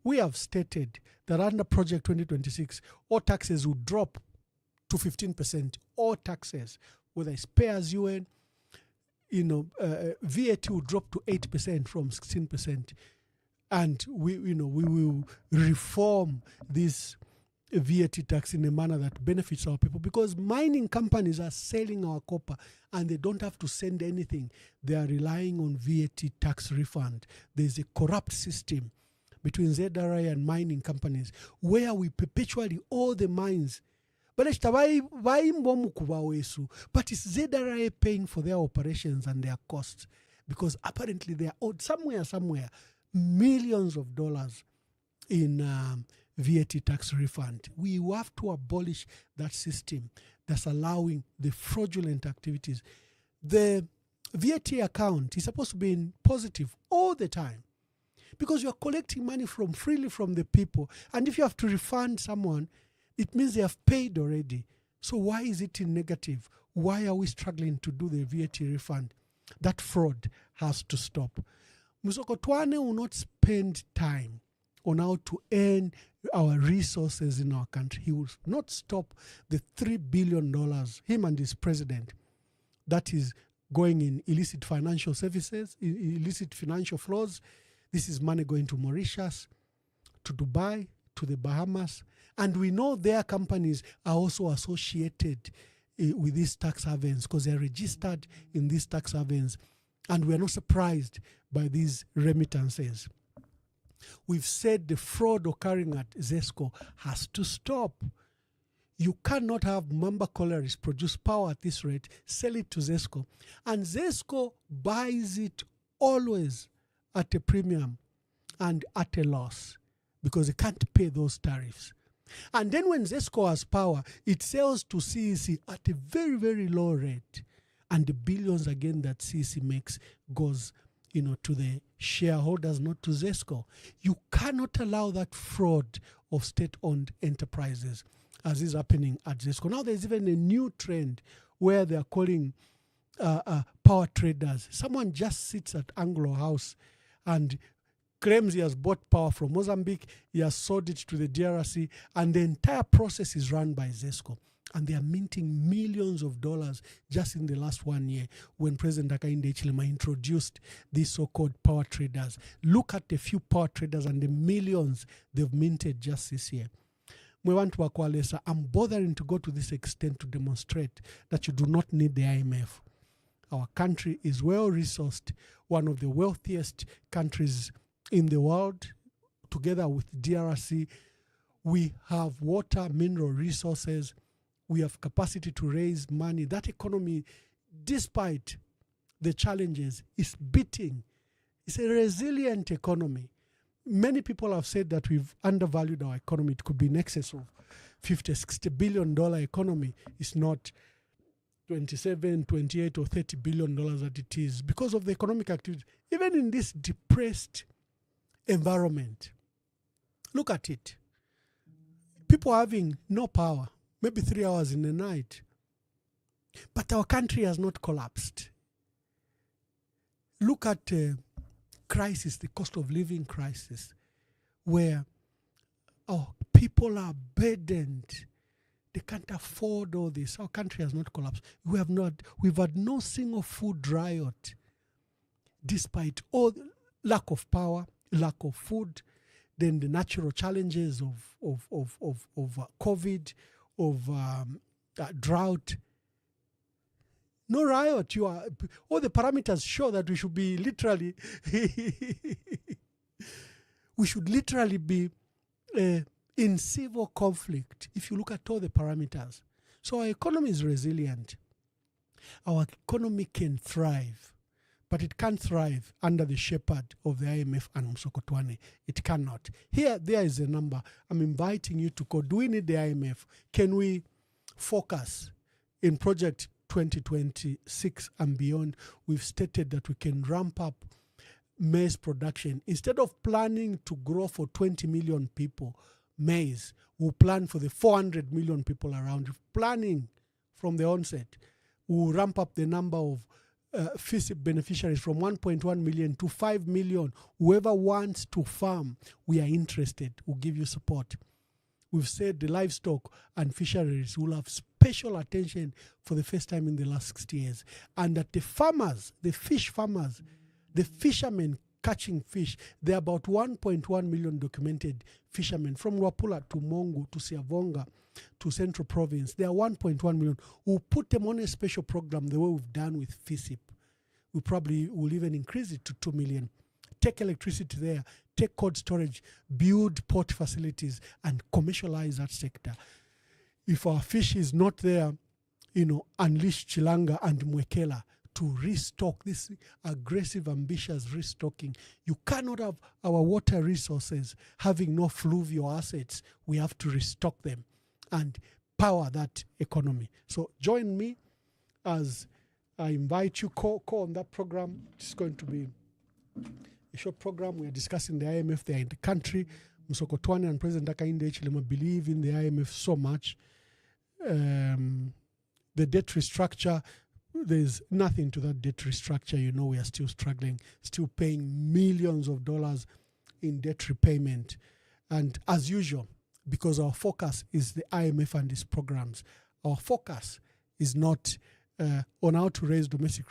We have stated that under Project 2026, all taxes will drop to 15%. All taxes, whether it's pay as you earn, VAT will drop to 8% from 16%. And we will reform this VAT tax in a manner that benefits our people, because mining companies are selling our copper and they don't have to send anything. They are relying on VAT tax refund. There's a corrupt system between ZRI and mining companies where we perpetually owe the mines. But it's ZRI paying for their operations and their costs, because apparently they are owed somewhere millions of dollars in VAT tax refund. We have to abolish that system that's allowing the fraudulent activities. The VAT account is supposed to be in positive all the time, because you're collecting money freely from the people. And if you have to refund someone, it means they have paid already. So why is it in negative? Why are we struggling to do the VAT refund? That fraud has to stop. Musokotwane will not spend time on how to earn our resources in our country. He will not stop the $3 billion, him and his president, that is going in illicit financial services, illicit financial flows. This is money going to Mauritius, to Dubai, to the Bahamas. And we know their companies are also associated with these tax havens because they're registered in these tax havens. And we're not surprised by these remittances. We've said the fraud occurring at ZESCO has to stop. You cannot have Mwamba collieries produce power at this rate, sell it to ZESCO, and ZESCO buys it always at a premium and at a loss because it can't pay those tariffs. And then when ZESCO has power, it sells to CEC at a very, very low rate. And the billions again that CEC makes goes, to the shareholders, not to ZESCO. You cannot allow that fraud of state-owned enterprises as is happening at ZESCO. Now there's even a new trend where they're calling power traders. Someone just sits at Anglo House and claims he has bought power from Mozambique, he has sold it to the DRC, and the entire process is run by ZESCO. And they are minting millions of dollars just in the last 1 year when President Hakainde Hichilema introduced these so-called power traders. Look at the few power traders and the millions they've minted just this year. I'm bothering to go to this extent to demonstrate that you do not need the IMF. Our country is well-resourced, one of the wealthiest countries in the world, together with DRC. We have water, mineral resources. We have capacity to raise money. That economy, despite the challenges, is beating. It's a resilient economy. Many people have said that we've undervalued our economy. It could be in excess of $50, $60 billion economy. It's not 27, 28 or 30 billion dollars that it is because of the economic activity. Even in this depressed environment, look at it. People are having no power, maybe 3 hours in the night. But our country has not collapsed. Look at crisis, the cost of living crisis, where people are burdened. They can't afford all this. Our country has not collapsed. We've had no single food riot, despite all the lack of power, lack of food, then the natural challenges of COVID, of drought. No riot. All the parameters show that we should be literally, be in civil conflict if you look at all the parameters. So our economy is resilient. Our economy can thrive, but it can't thrive under the shepherd of the IMF and Msokotwane. It cannot. There is a number. I'm inviting you to call. Do we need the IMF? Can we focus in project 2026 and beyond? We've stated that we can ramp up maize production. Instead of planning to grow for 20 million people maize, we'll plan for the 400 million people around. Planning from the onset, we'll ramp up the number of FISIP beneficiaries from 1.1 million to 5 million. Whoever wants to farm, we are interested. We'll give you support. We've said the livestock and fisheries will have special attention for the first time in the last 60 years. And that the farmers, the fish farmers, the fishermen catching fish, there are about 1.1 million documented fishermen from Wapula to Mongo to Siavonga to Central Province. There are 1.1 million. We'll put them on a special program the way we've done with FISIP. We probably will even increase it to 2 million. Take electricity there, take cold storage, build port facilities, and commercialize that sector. If our fish is not there, unleash Chilanga and Mwekela to restock, this aggressive, ambitious restocking. You cannot have our water resources having no fluvial assets. We have to restock them and power that economy. So join me as I invite you, call on that program. It's going to be a short program. We are discussing the IMF. They are in the country. Msokotwane and President Hakainde Hichilema believe in the IMF so much. The debt restructure, there's nothing to that debt restructure. We are still struggling, still paying millions of dollars in debt repayment. And as usual, because our focus is the IMF and its programs, our focus is not on how to raise domestic,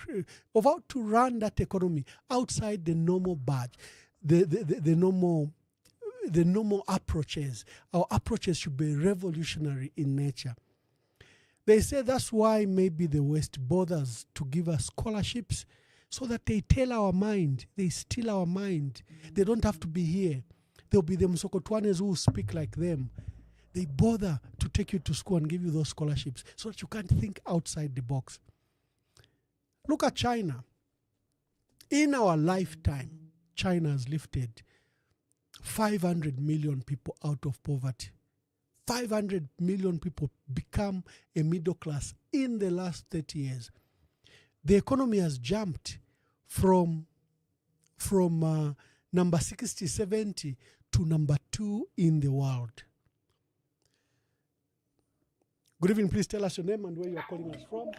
of how to run that economy outside the normal badge, the normal approaches. Our approaches should be revolutionary in nature. They say that's why maybe the West bothers to give us scholarships, so that they tell our mind, they steal our mind. They don't have to be here. There'll be the Msokotwanes who speak like them. They bother to take you to school and give you those scholarships so that you can't think outside the box. Look at China. In our lifetime, China has lifted 500 million people out of poverty. 500 million people become a middle class in the last 30 years. The economy has jumped from number 60, 70 to number 2 in the world. Good evening. Please tell us your name and where you are calling us from.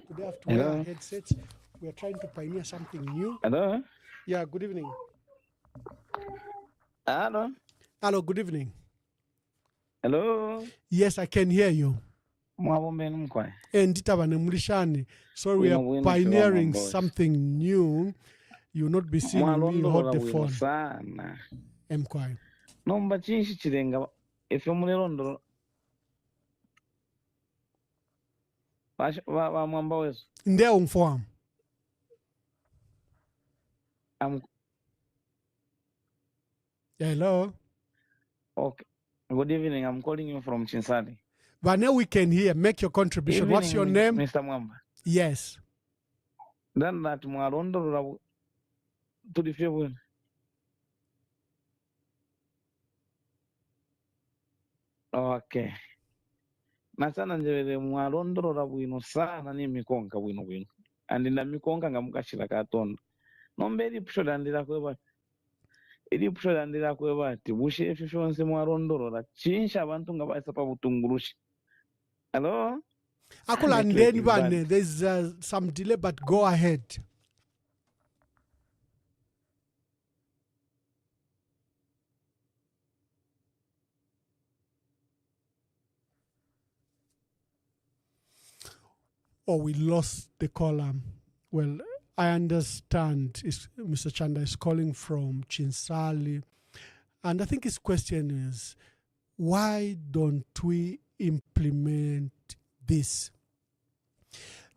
Today I have to wear our headsets. We are trying to pioneer something new. Hello? Yeah, good evening. Hello? Hello, good evening. Hello? Yes, I can hear you. Mwamba So we are pioneering something new. You'll not be seeing me hold the phone. Mkwai. Nomba chinshi chirenga efe mulirondoro. Wa Mwamba wesu. Nde umfahamu. Hello. Okay. Good evening. I'm calling you from Chinsali. But now we can hear. Make your contribution. Evening, what's your name? Mr. Mwamba. Yes. Then that Mwarondoro to the field. Okay. Nasana njevere mwalondolola bwino sana ni mikonka bwino. Andi na mikonka nga mukashira katonda. Nombe elipusho landira kweba ati bushefu shonse mwalondolola chinsha abantu nga baisa pa butungulushi. Hello? Akulandeni bane, there's some delay, but go ahead. Oh, we lost the caller. Well, I understand Mr. Chanda is calling from Chinsali. And I think his question is, why don't we implement this?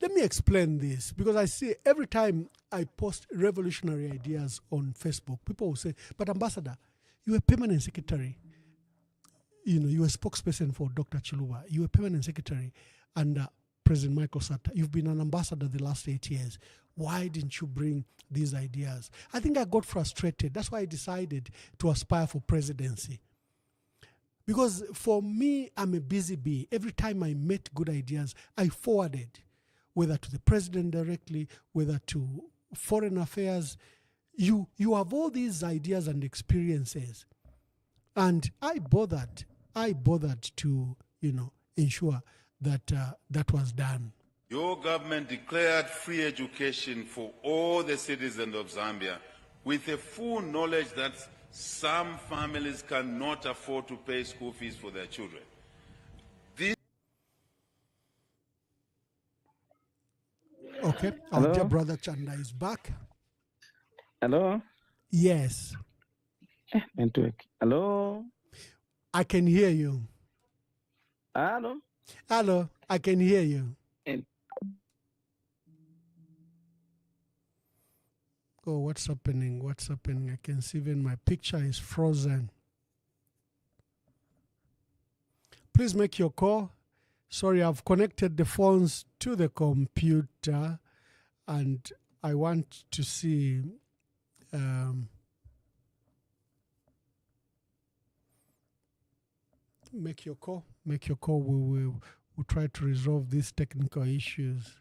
Let me explain this, because I see every time I post revolutionary ideas on Facebook, people will say, but Ambassador, you're a permanent secretary. You're a spokesperson for Dr. Chiluba. You're a permanent secretary under President Michael Sata. You've been an ambassador the last 8 years. Why didn't you bring these ideas? I think I got frustrated. That's why I decided to aspire for presidency. Because for me, I'm a busy bee. Every time I met good ideas, I forwarded, whether to the president directly, whether to foreign affairs. You have all these ideas and experiences. And I bothered to, ensure that that was done. Your government declared free education for all the citizens of Zambia with a full knowledge that some families cannot afford to pay school fees for their children. Okay, our dear brother Chanda is back. Hello? Yes. Network. Hello? I can hear you. Hello? Hello, I can hear you. Oh, what's happening? What's happening? I can see even my picture is frozen. Please make your call. Sorry, I've connected the phones to the computer and I want to see make your call. We'll try to resolve these technical issues.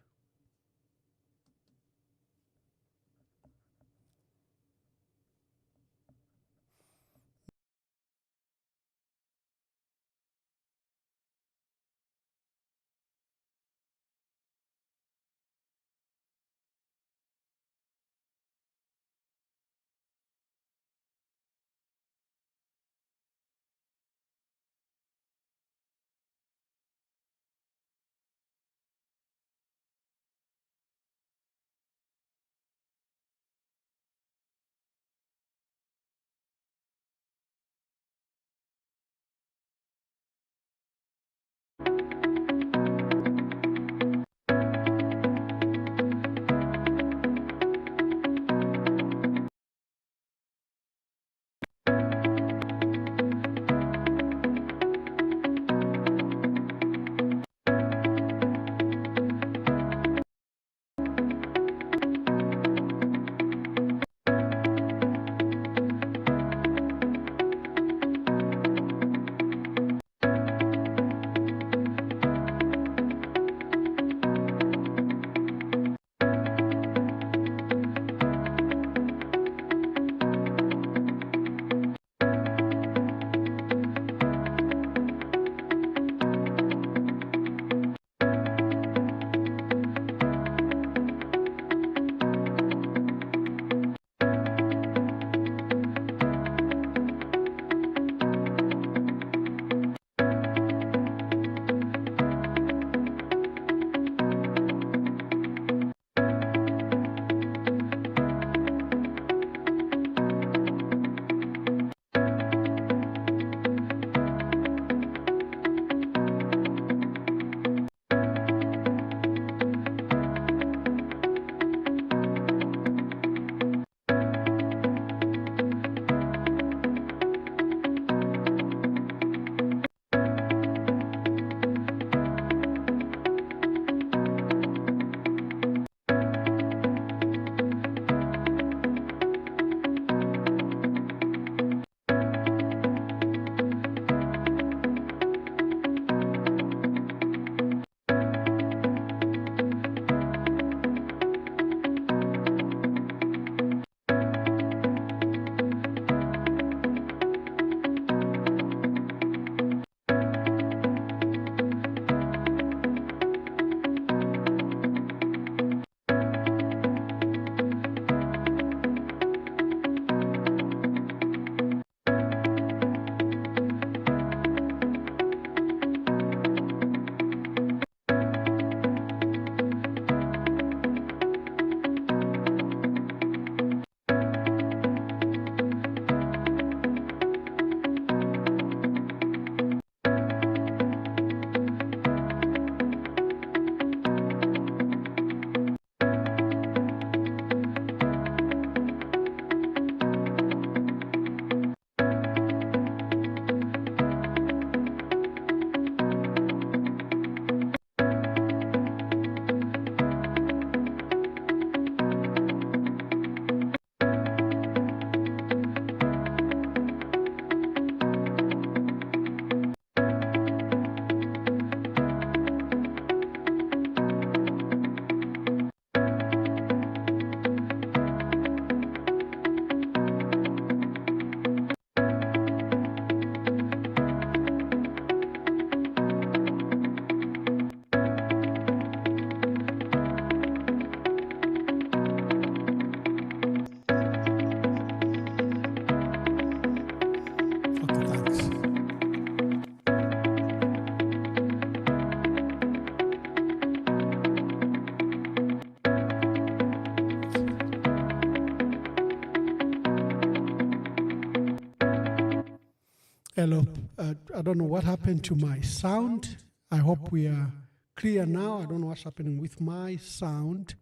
Hello. I don't know what happened to my sound. I hope we are clear now. I don't know what's happening with my sound.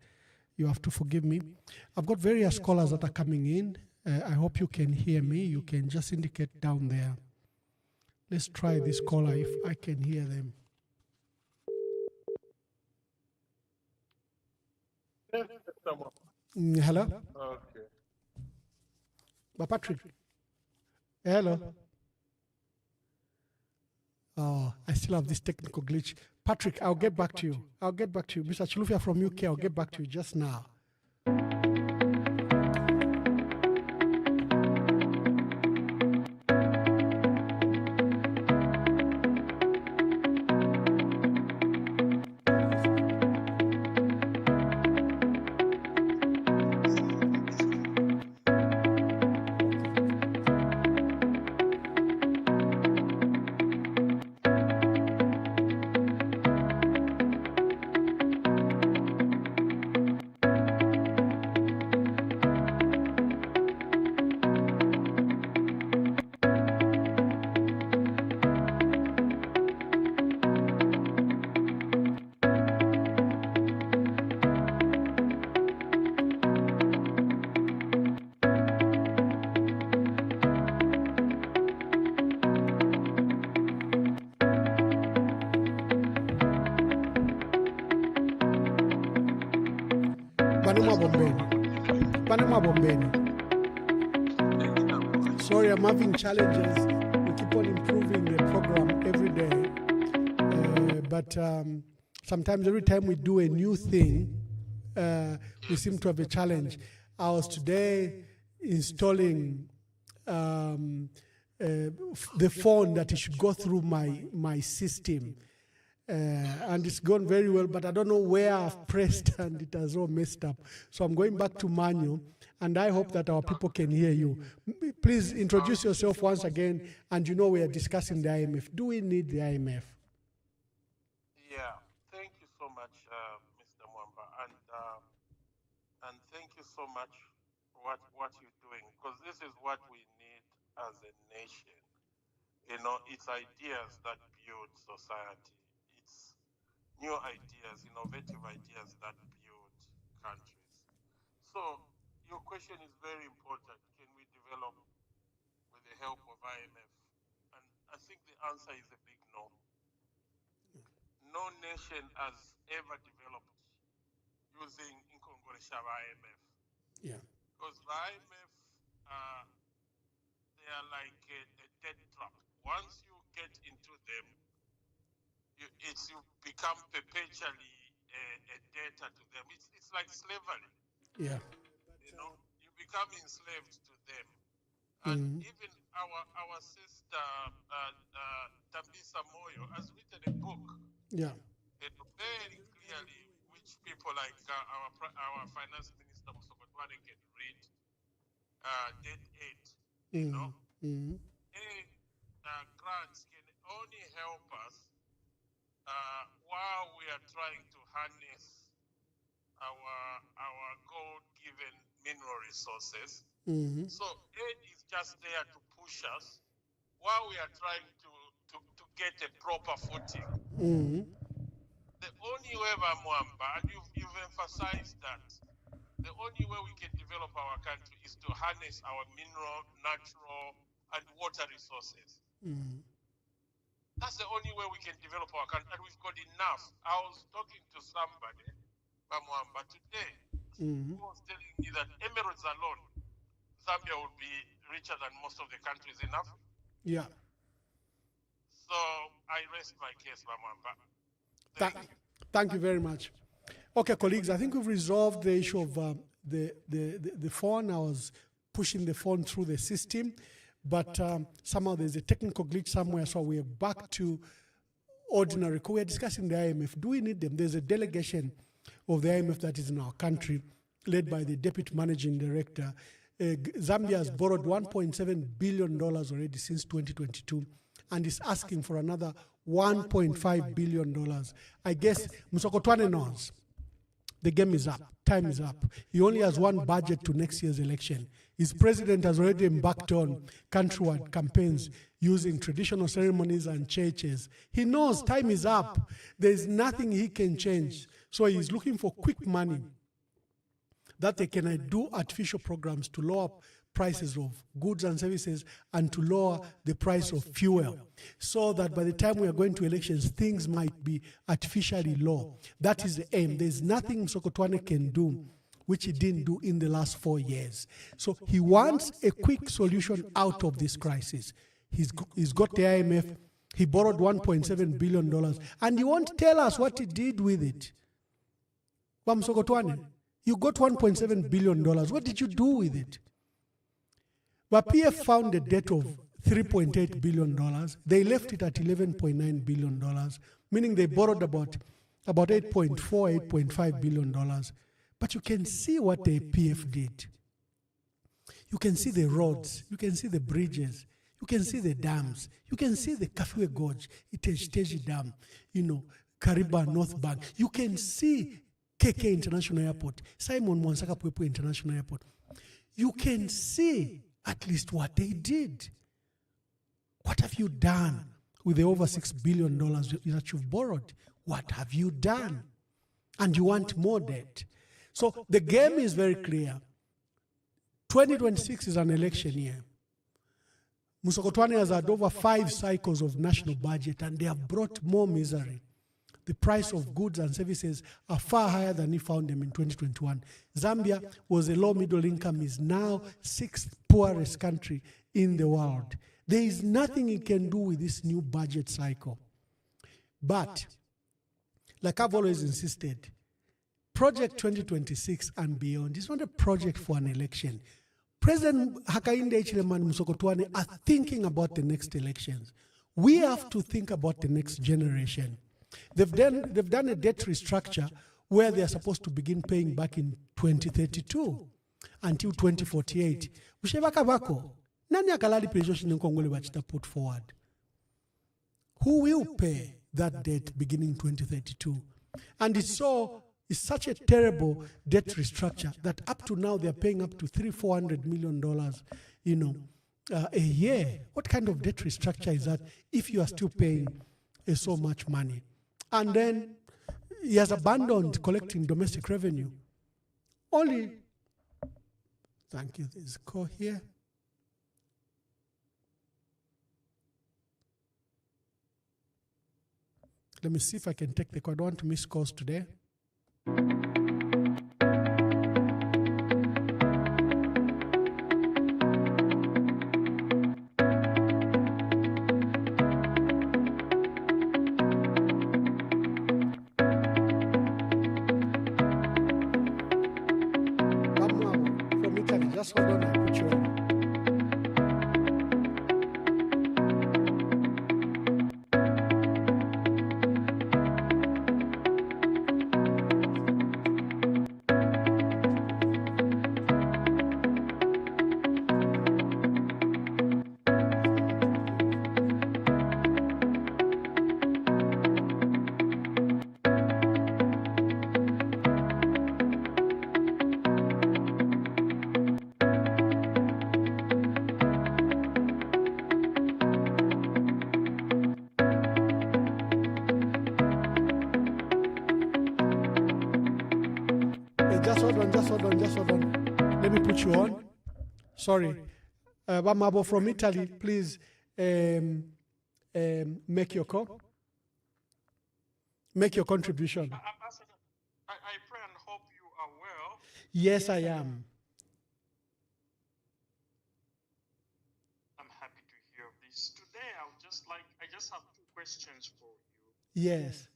You have to forgive me. I've got various callers that are coming in. I hope you can hear me. You can just indicate down there. Let's try this caller if I can hear them. Hello? Okay. But Patrick? Hello? Oh, I still have this technical glitch. Patrick, I'll get back to you. Mr. Chilufya from UK, I'll get back to you just now. Panama Bombeni. Sorry, I'm having challenges. We keep on improving the program every day. But sometimes every time we do a new thing, we seem to have a challenge. I was today installing the phone that it should go through my system. And it's gone very well, but I don't know where I've pressed and it has all messed up. So I'm going back to manual, and I hope that our people can hear you. Please introduce yourself once again, and you know we are discussing the IMF. Do we need the IMF? Yeah, thank you so much, Mr. Mwamba, and thank you so much what you're doing, because this is what we need as a nation. You know, it's ideas that build society. It's new ideas, innovative ideas that build countries. So your question is very important. Can we develop with the help of IMF? And I think the answer is a big no. No nation has ever developed using Inkongoresha IMF. Yeah. Because the IMF, they are like a debt trap. Once you get into them, you become perpetually a debtor to them. It's like slavery. Yeah. You know, you become enslaved to them. And even our sister Tambisa Moyo has written a book. Yeah. Very clearly, which people like our finance minister Musokotwane can read. Debt aid. You know, grants can only help us while we are trying to harness our God-given mineral resources. So aid is just there to push us while we are trying to get a proper footing. The only way, Mwamba, and you've emphasized that, the only way we can develop our country is to harness our mineral, natural, and water resources. That's the only way we can develop our country, and we've got enough. I was talking to somebody, Mwamba, today, who was telling me that emeralds alone, Zambia would be richer than most of the countries in Africa. Yeah. So I rest my case, Mwamba. Thank you very much. Okay, colleagues, I think we've resolved the issue of the phone. I was pushing the phone through the system, but somehow there's a technical glitch somewhere, so we're back to ordinary. We're discussing the IMF. Do we need them? There's a delegation of the IMF that is in our country, led by the Deputy Managing Director. Zambia has borrowed $1.7 billion already since 2022, and is asking for another $1.5 billion. I guess Musokotwane knows the game is up, time is up. He only has one budget to next year's election. His president has already embarked on countrywide campaigns using traditional ceremonies and churches. He knows time is up. There's nothing he can change. So he's looking for quick money that they can do artificial programs to lower prices of goods and services and to lower the price of fuel, so that by the time we are going to elections, things might be artificially low. That is the aim. There's nothing Msokotwane can do which he didn't do in the last 4 years. So he wants a quick solution out of this crisis. He's got the IMF. He borrowed $1.7 billion, and he won't tell us what he did with it. Msokotwane, you got $1.7 billion. What did you do with it? But PF found a debt of $3.8 billion. They left it at $11.9 billion, meaning they borrowed about $8.4, $8.5 billion. But you can see what the PF did. You can see the roads. You can see the bridges. You can see the dams. You can see the Kafue Gorge, Itej Dam, Kariba North Bank. You can see KK International Airport, Simon Mwansaka Pwepo International Airport. You can see at least what they did. What have you done with the over $6 billion that you've borrowed? What have you done? And you want more debt. So the game is very clear. 2026 is an election year. Msokotwane has had over 5 cycles of national budget, and they have brought more misery. The price of goods and services are far higher than he found them in 2021. Zambia was a low middle income, is now 6th poorest country in the world. There is nothing he can do with this new budget cycle. But, like I've always insisted, Project 2026 and beyond is not a project for an election. President Hakainde Hichilema and Msokotwane are thinking about the next elections. We have to think about the next generation. They've done a debt restructure where they are supposed to begin paying back in 2032 until 2048. Ushebakabako, nani akalali pension nkongole bachita put forward? Who will pay that debt beginning 2032? And it's such a terrible debt restructure that up to now they're paying up to $300-400 million, a year. What kind of debt restructure is that if you are still paying so much money? And then he has abandoned collecting domestic revenue. Thank you, there's a call here. Let me see if I can take the call. I don't want to miss calls today. From Italy, just hold on, I put you on. Just hold on. Let me put you on. Sorry. Bamabo from Italy, please make your call. Make your contribution. Ambassador, I pray and hope you are well. Yes, I am. I'm happy to hear this. Today, I just have 2 questions for you. Yes.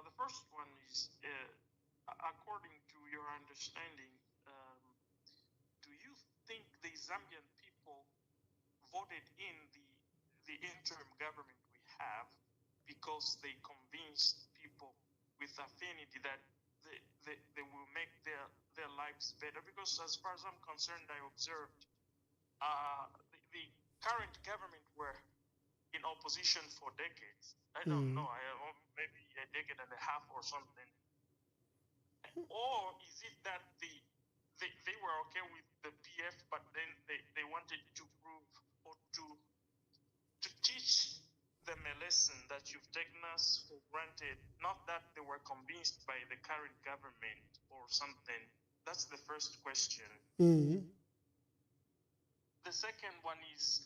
The first one is, according to your understanding, do you think the Zambian people voted in the interim government we have because they convinced people with affinity that they will make their lives better? Because as far as I'm concerned, I observed the current government were in opposition for decades. I don't know, maybe a decade and a half or something. Or is it that the they were okay with the PF, but then they wanted to prove or to teach them a lesson that you've taken us for granted, not that they were convinced by the current government or something. That's the first question. Mm-hmm. The second one is,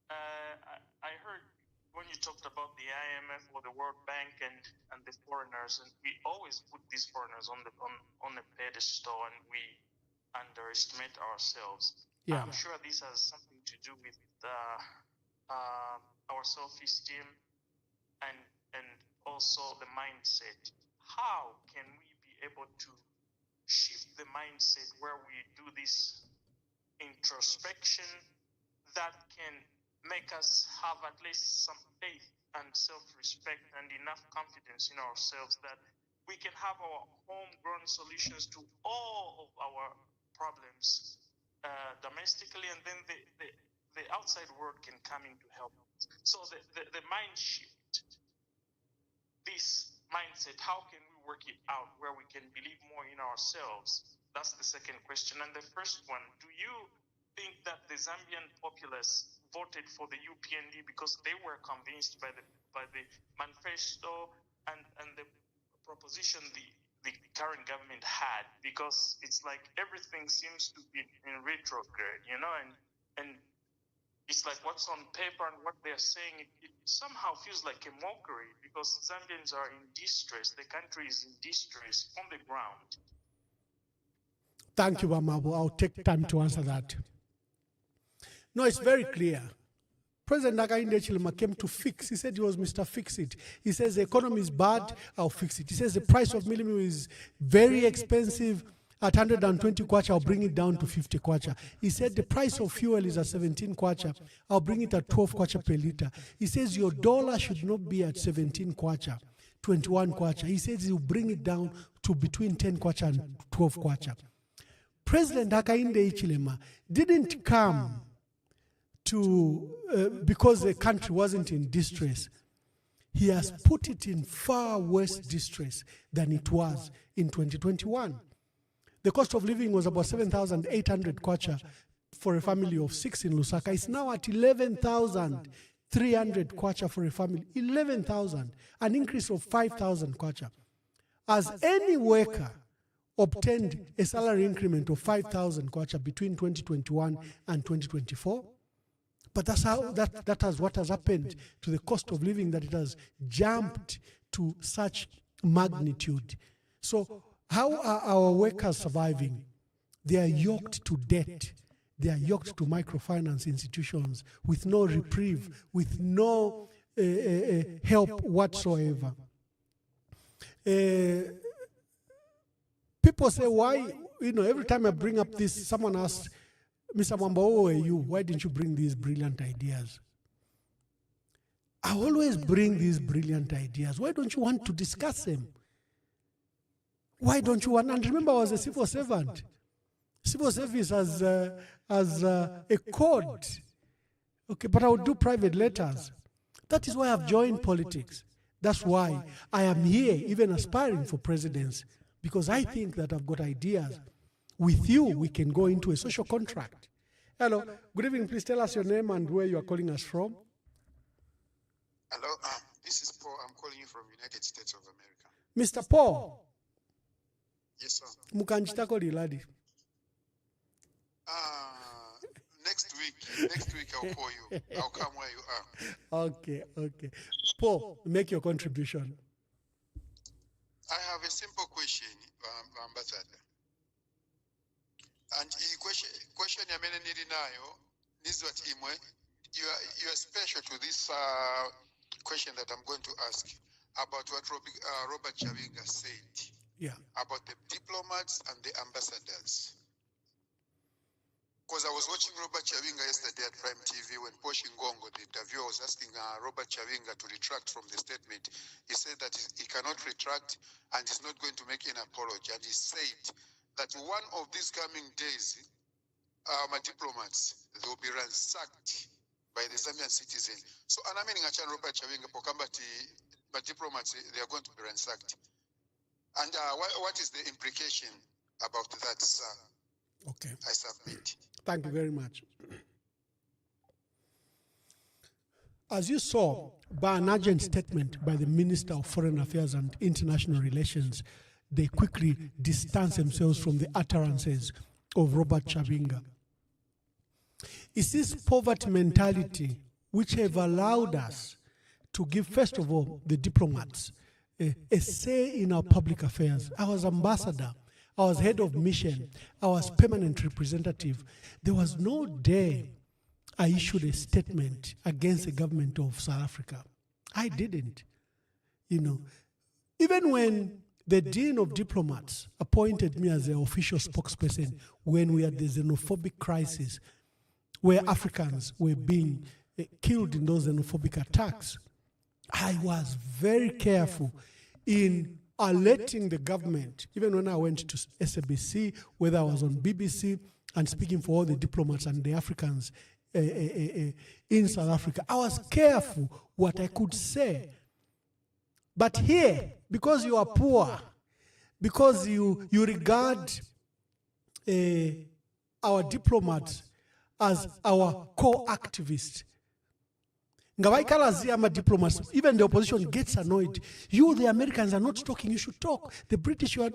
I heard when you talked about the IMF or the World Bank and the foreigners, and we always put these foreigners on a pedestal, and we underestimate ourselves. Yeah. I'm sure this has something to do with our self-esteem and also the mindset. How can we be able to shift the mindset where we do this introspection that can make us have at least some faith and self-respect and enough confidence in ourselves that we can have our homegrown solutions to all of our problems domestically, and then the outside world can come in to help. So the mind shift, this mindset, how can we work it out where we can believe more in ourselves? That's the second question. And the first one, do you think that the Zambian populace voted for the UPND because they were convinced by the manifesto and the proposition the current government had? Because it's like everything seems to be in retrograde, you know, and it's like what's on paper and what they're saying, it somehow feels like a mockery because Zambians are in distress. The country is in distress on the ground. Thank you, Amabu. I'll take time to answer that. No, it's very clear. President Hakainde Hichilema came to fix. He said he was Mr. Fix-It. He says the economy is bad, I'll fix it. He says the price of milk is very expensive. At 120 kwacha, I'll bring it down to 50 kwacha. He said the price of fuel is at 17 kwacha, I'll bring it at 12 kwacha per liter. He says your dollar should not be at 17 kwacha, 21 kwacha. He says he'll bring it down to between 10 kwacha and 12 kwacha. President Hakainde Hichilema didn't come to because the country wasn't in distress. He has put it in far worse distress than it was in 2021. The cost of living was about 7,800 kwacha for a family of 6 in Lusaka. It's now at 11,300 kwacha for a family. 11,000, an increase of 5,000 kwacha. Has any worker obtained a salary increment of 5,000 kwacha between 2021 and 2024? But that's how what has happened to the cost of living, that it has jumped to such magnitude. So how are our workers surviving? They are yoked to debt. They are yoked to microfinance institutions with no reprieve, with no help whatsoever. People say, why, every time I bring up this, someone asks, Mr. Mwamba, who are you? Why didn't you bring these brilliant ideas? I always bring these brilliant ideas. Why don't you want to discuss them? Why don't you want? And remember, I was a civil servant. Civil service has a code. Okay, but I would do private letters. That is why I've joined politics. That's why I am here, even aspiring for presidency, because I think that I've got ideas. With you, we can go into a social contract. Hello, good evening. Please tell us your name and where you are calling us from. Hello, this is Paul. I'm calling you from United States of America. Mr. Paul. Yes, sir. Mukanjitako liladi. Next week I'll call you. I'll come where you are. Okay. Paul, make your contribution. I have a simple question, Ambassador. And the question is what you are special to this question that I'm going to ask about what Robert Chavinga said. Yeah. About the diplomats and the ambassadors. Because I was watching Robert Chavinga yesterday at Prime TV when Posh Ngongo, the interviewer, was asking Robert Chavinga to retract from the statement. He said that he cannot retract and he's not going to make an apology. And he said that one of these coming days, my diplomats, they will be ransacked by the Zambian citizen. So, and I mean, Robert Chavinga, my diplomats, they are going to be ransacked. And what is the implication about that, sir? Okay. I submit. Thank you very much. As you saw, by an urgent statement by the Minister of Foreign Affairs and International Relations, they quickly distanced themselves from the utterances of Robert Chavinga. It's this poverty mentality which have allowed us to give, first of all, the diplomats a say in our public affairs. I was ambassador, I was head of mission, I was permanent representative. There was no day I issued a statement against the government of South Africa. I didn't. Even when the Dean of Diplomats appointed me as the official spokesperson when we had the xenophobic crisis, where Africans were being killed in those xenophobic attacks, I was very careful in alerting the government, even when I went to SABC, whether I was on BBC and speaking for all the diplomats and the Africans in South Africa. I was careful what I could say. But here, because you are poor, because you regard our diplomats as our co-activists, diplomats, even the opposition gets annoyed. You, the Americans, are not talking. You should talk. The British, you are.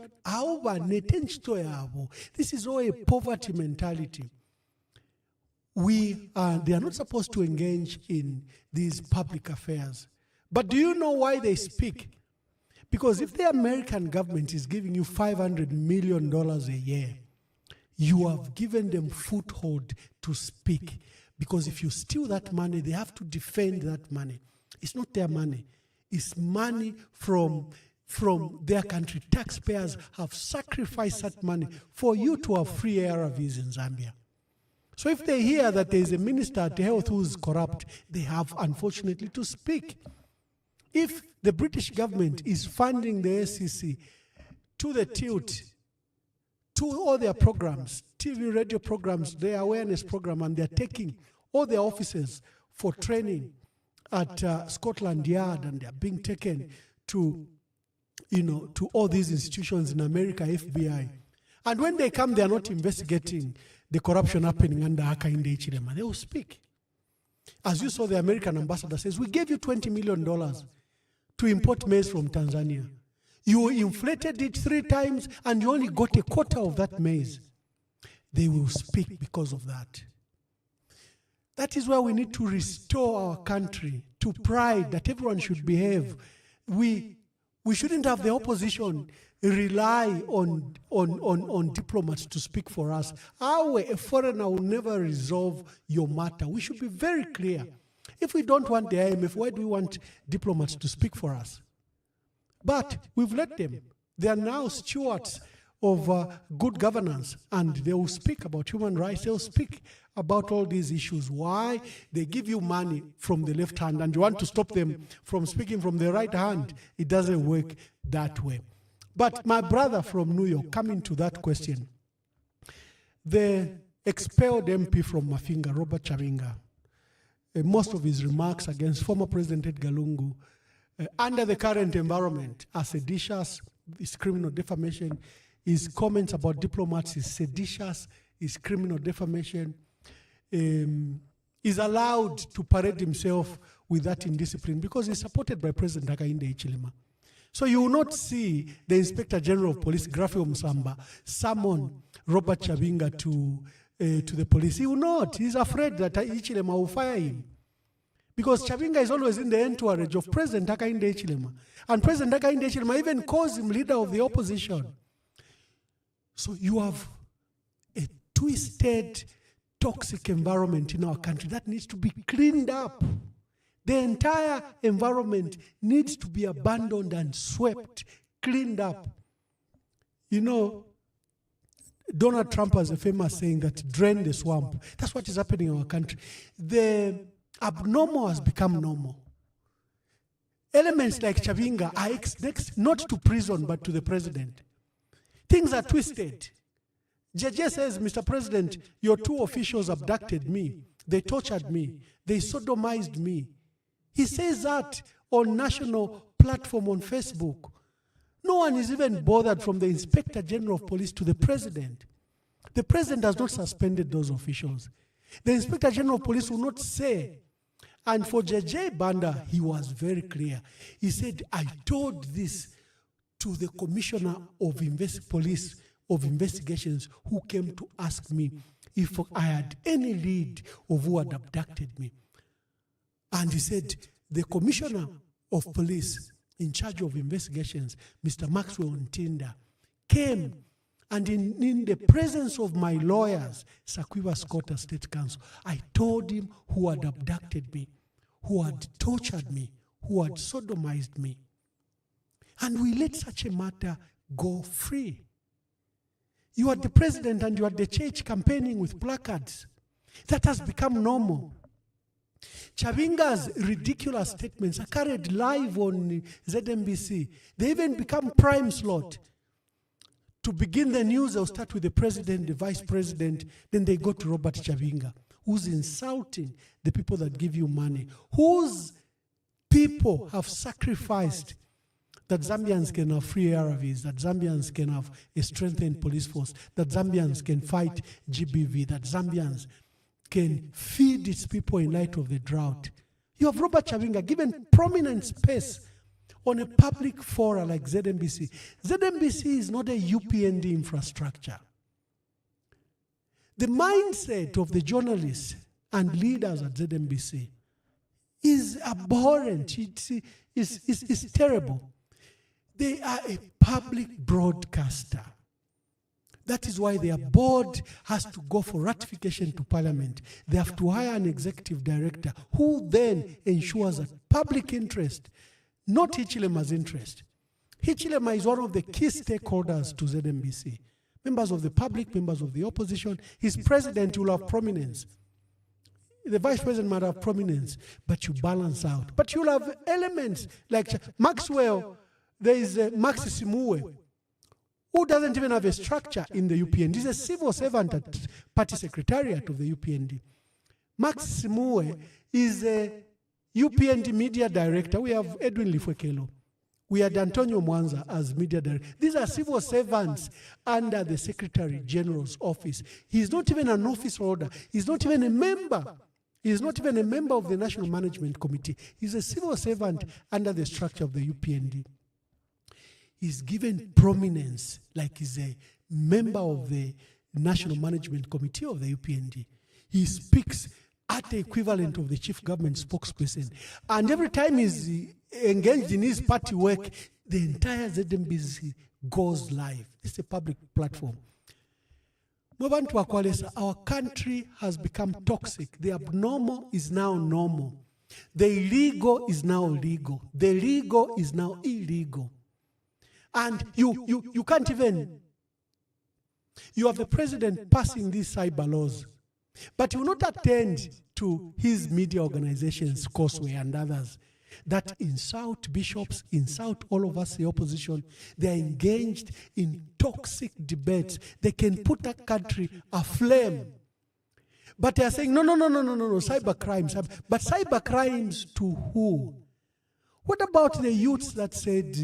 This is all a poverty mentality. They are not supposed to engage in these public affairs. But do you know why they speak? Because if the American government is giving you $500 million a year, you have given them foothold to speak. Because if you steal that money, they have to defend that money. It's not their money. It's money from their country. Taxpayers have sacrificed that money for you to have free ARVs in Zambia. So if they hear that there is a minister at health who is corrupt, they have, unfortunately, to speak. If the British government is funding the SEC to the tilt, to all their programs, TV, radio programs, their awareness program, and they're taking all their officers for training at Scotland Yard, and they're being taken to all these institutions in America, FBI. And when they come, they're not investigating the corruption happening under Hakainde Hichilema. They will speak. As you saw, the American ambassador says, we gave you $20 million to import maize from Tanzania. You inflated it 3 times and you only got a quarter of that maize. They will speak because of that. That is why we need to restore our country to pride, that everyone should behave. We shouldn't have the opposition rely on diplomats to speak for us. A foreigner will never resolve your matter. We should be very clear. If we don't want the IMF, why do we want diplomats to speak for us? But we've let them. They are now stewards of good governance, and they will speak about human rights. They will speak about all these issues. Why? They give you money from the left hand, and you want to stop them from speaking from the right hand. It doesn't work that way. But my brother from New York, coming to that question, the expelled MP from Mafinga, Robert Chavinga, most of his remarks against former President Edgar Lungu, under the current environment, are seditious, is criminal defamation. His comments about diplomats is seditious, is criminal defamation. Is allowed to parade himself with that indiscipline because he's supported by President Hakainde Hichilema. So you will not see the Inspector General of Police, Grafio Msamba, summon Robert Chavinga to the police. He will not. He's afraid that Hichilema will fire him. Because Chavinga is always in the entourage of President Hakainde Hichilema. And President Hakainde Hichilema even calls him leader of the opposition. So you have a twisted, toxic environment in our country that needs to be cleaned up. The entire environment needs to be abandoned and swept, cleaned up. You know, Donald Trump has a famous saying that drain the swamp. That's what is happening in our country. The abnormal has become normal. Elements like Chavinga are next not to prison but to the president. Things are twisted. JJ says, Mr. President, your 2 officials abducted me. They tortured me. They sodomized me. He says that on national platform on Facebook. No one is even bothered from the Inspector General of Police to the President. The president has not suspended those officials. The Inspector General of Police will not say. And for JJ Banda, he was very clear. He said, I told this to the Commissioner of Police of Investigations who came to ask me if I had any lead of who had abducted me. And he said, the Commissioner of Police in charge of investigations, Mr. Maxwell Ntinda, came and in the presence of my lawyers, Sakwiba Scotta State Council, I told him who had abducted me, who had tortured me, who had sodomized me. And we let such a matter go free. You are the president and you are the church campaigning with placards. That has become normal. Chavinga's ridiculous statements are carried live on ZNBC. They even become prime slot. To begin the news, they'll start with the president, the vice president, then they go to Robert Chavinga, who's insulting the people that give you money, whose people have sacrificed that Zambians can have free ARVs, that Zambians can have a strengthened police force, that Zambians can fight GBV, that Zambians can feed its people in light of the drought. You have Robert Chavinga given prominent space on a public forum like ZNBC. ZNBC is not a UPND infrastructure. The mindset of the journalists and leaders at ZNBC is abhorrent. It's terrible. They are a public broadcaster. That is why their board has to go for ratification to Parliament. They have to hire an executive director who then ensures that public interest, not Hichilema's interest. Hichilema is one of the key stakeholders to ZNBC. Members of the public, members of the opposition. His president will have prominence. The vice president might have prominence, but you balance out. But you'll have elements like Maxwell. There is Max Simue, who doesn't even have a structure in the UPND. He's a civil servant at party secretariat of the UPND. Max Simue is a UPND media director. We have Edwin Lifwekelo. We had Antonio Mwanza as media director. These are civil servants under the Secretary General's office. He's not even an office holder. He's not even a member. He's not even a member of the National Management Committee. He's a civil servant under the structure of the UPND. He's given prominence like he's a member of the National Management Committee of the UPND. He speaks at the equivalent of the chief government spokesperson. And every time he's engaged in his party work, the entire ZNBC goes live. It's a public platform. Our country has become toxic. The abnormal is now normal. The illegal is now legal. The legal is now illegal. And you can't even, you have the president passing these cyber laws, but you will not attend to his media organizations, Causeway and others, that insult bishops, insult all of us, the opposition. They are engaged in toxic debates. They can put a country aflame. But they are saying, no, cyber crimes. But cyber crimes to who? What about the youths that said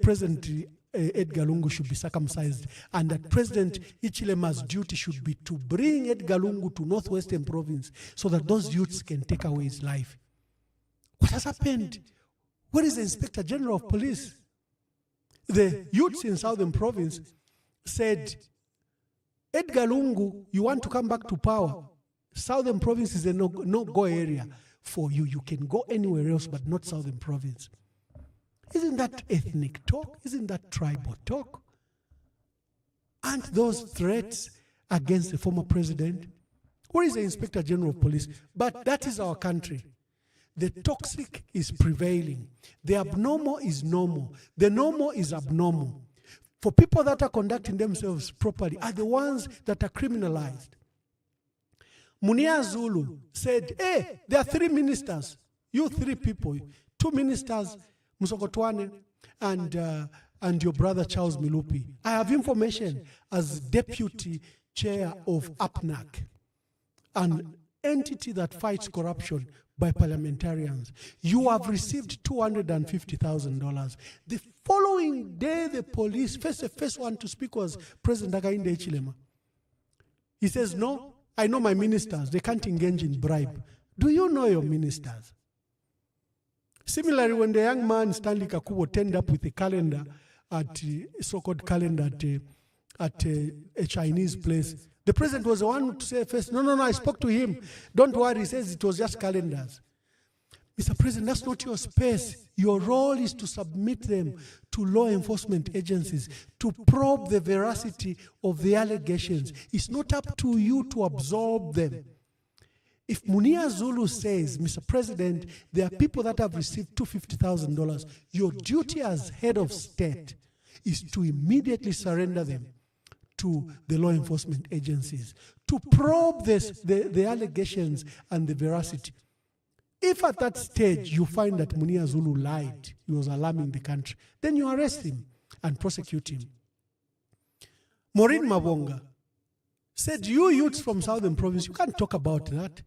President Edgar Lungu should be circumcised and that President Hichilema's duty should be to bring Edgar Lungu to Northwestern Province so that those youths can take away his life? What has happened? Where is the Inspector General of Police? The youths in Southern Province said, Edgar Lungu, you want to come back to power. Southern Province is a no-go area for you. You can go anywhere else, but not Southern Province. Isn't that ethnic talk? Isn't that tribal talk? Aren't those threats against the former president? Where is the Inspector General of Police? But that is our country. The toxic is prevailing. The abnormal is normal. The normal is abnormal. For people that are conducting themselves properly are the ones that are criminalized. Munia Zulu said, hey, there are 3 ministers. You 3 people. 2 ministers, Musokotwane and your brother Charles Milupi. I have information as deputy chair of APNAC, an entity that fights corruption by parliamentarians. You have received $250,000. The following day, the police, the first one to speak was President Hakainde Hichilema. He says, no, I know my ministers. They can't engage in bribe. Do you know your ministers? Similarly, when the young man Stanley Kakubo turned up with a calendar, so-called calendar at a Chinese place, the president was the one to say first, no, I spoke to him. Don't worry, he says it was just calendars. Mr. President, that's not your space. Your role is to submit them to law enforcement agencies to probe the veracity of the allegations. It's not up to you to absorb them. If Munia Zulu says, Mr. President, there are people that have received $250,000, your duty as head of state is to immediately surrender them to the law enforcement agencies to probe the allegations and the veracity. If at that stage you find that Munia Zulu lied, he was alarming the country, then you arrest him and prosecute him. Maureen Mabonga said, you youths from Southern Province, you can't talk about that.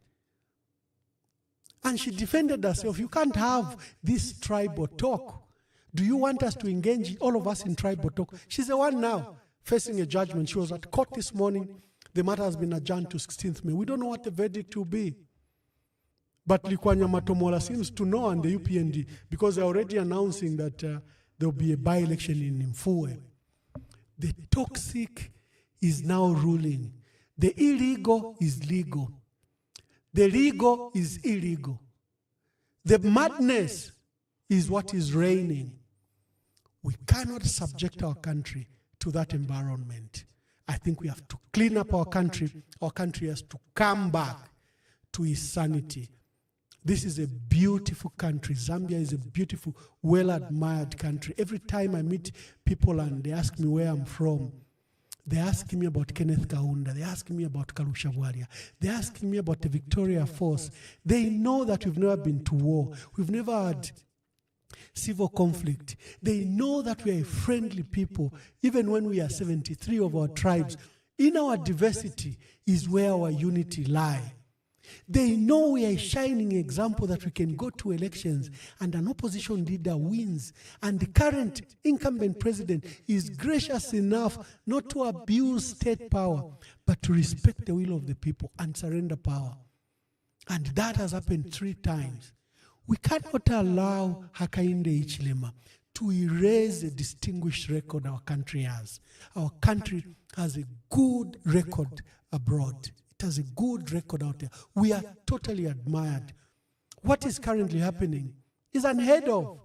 And she defended herself. You can't have this tribal talk. Do you want us to engage all of us in tribal talk? She's the one now facing a judgment. She was at court this morning. The matter has been adjourned to 16th May. We don't know what the verdict will be. But Likwanya Matomola seems to know, and the UPND, because they're already announcing that there will be a by-election in Mfue. The toxic is now ruling. The illegal is legal. The legal is illegal. The madness is what is reigning. We cannot subject our country to that environment. I think we have to clean up our country. Our country has to come back to its sanity. This is a beautiful country. Zambia is a beautiful, well-admired country. Every time I meet people and they ask me where I'm from, they're asking me about Kenneth Kaunda. They're asking me about Kalusha Bwalia. They're asking me about the Victoria Force. They know that we've never been to war. We've never had civil conflict. They know that we are a friendly people, even when we are 73 of our tribes. In our diversity is where our unity lies. They know we are a shining example that we can go to elections and an opposition leader wins. And the current incumbent president is gracious enough not to abuse state power, but to respect the will of the people and surrender power. And that has happened 3 times. We cannot allow Hakainde Hichilema to erase the distinguished record our country has. Our country has a good record abroad. It has a good record out there. We are totally admired. What is currently happening is unheard of.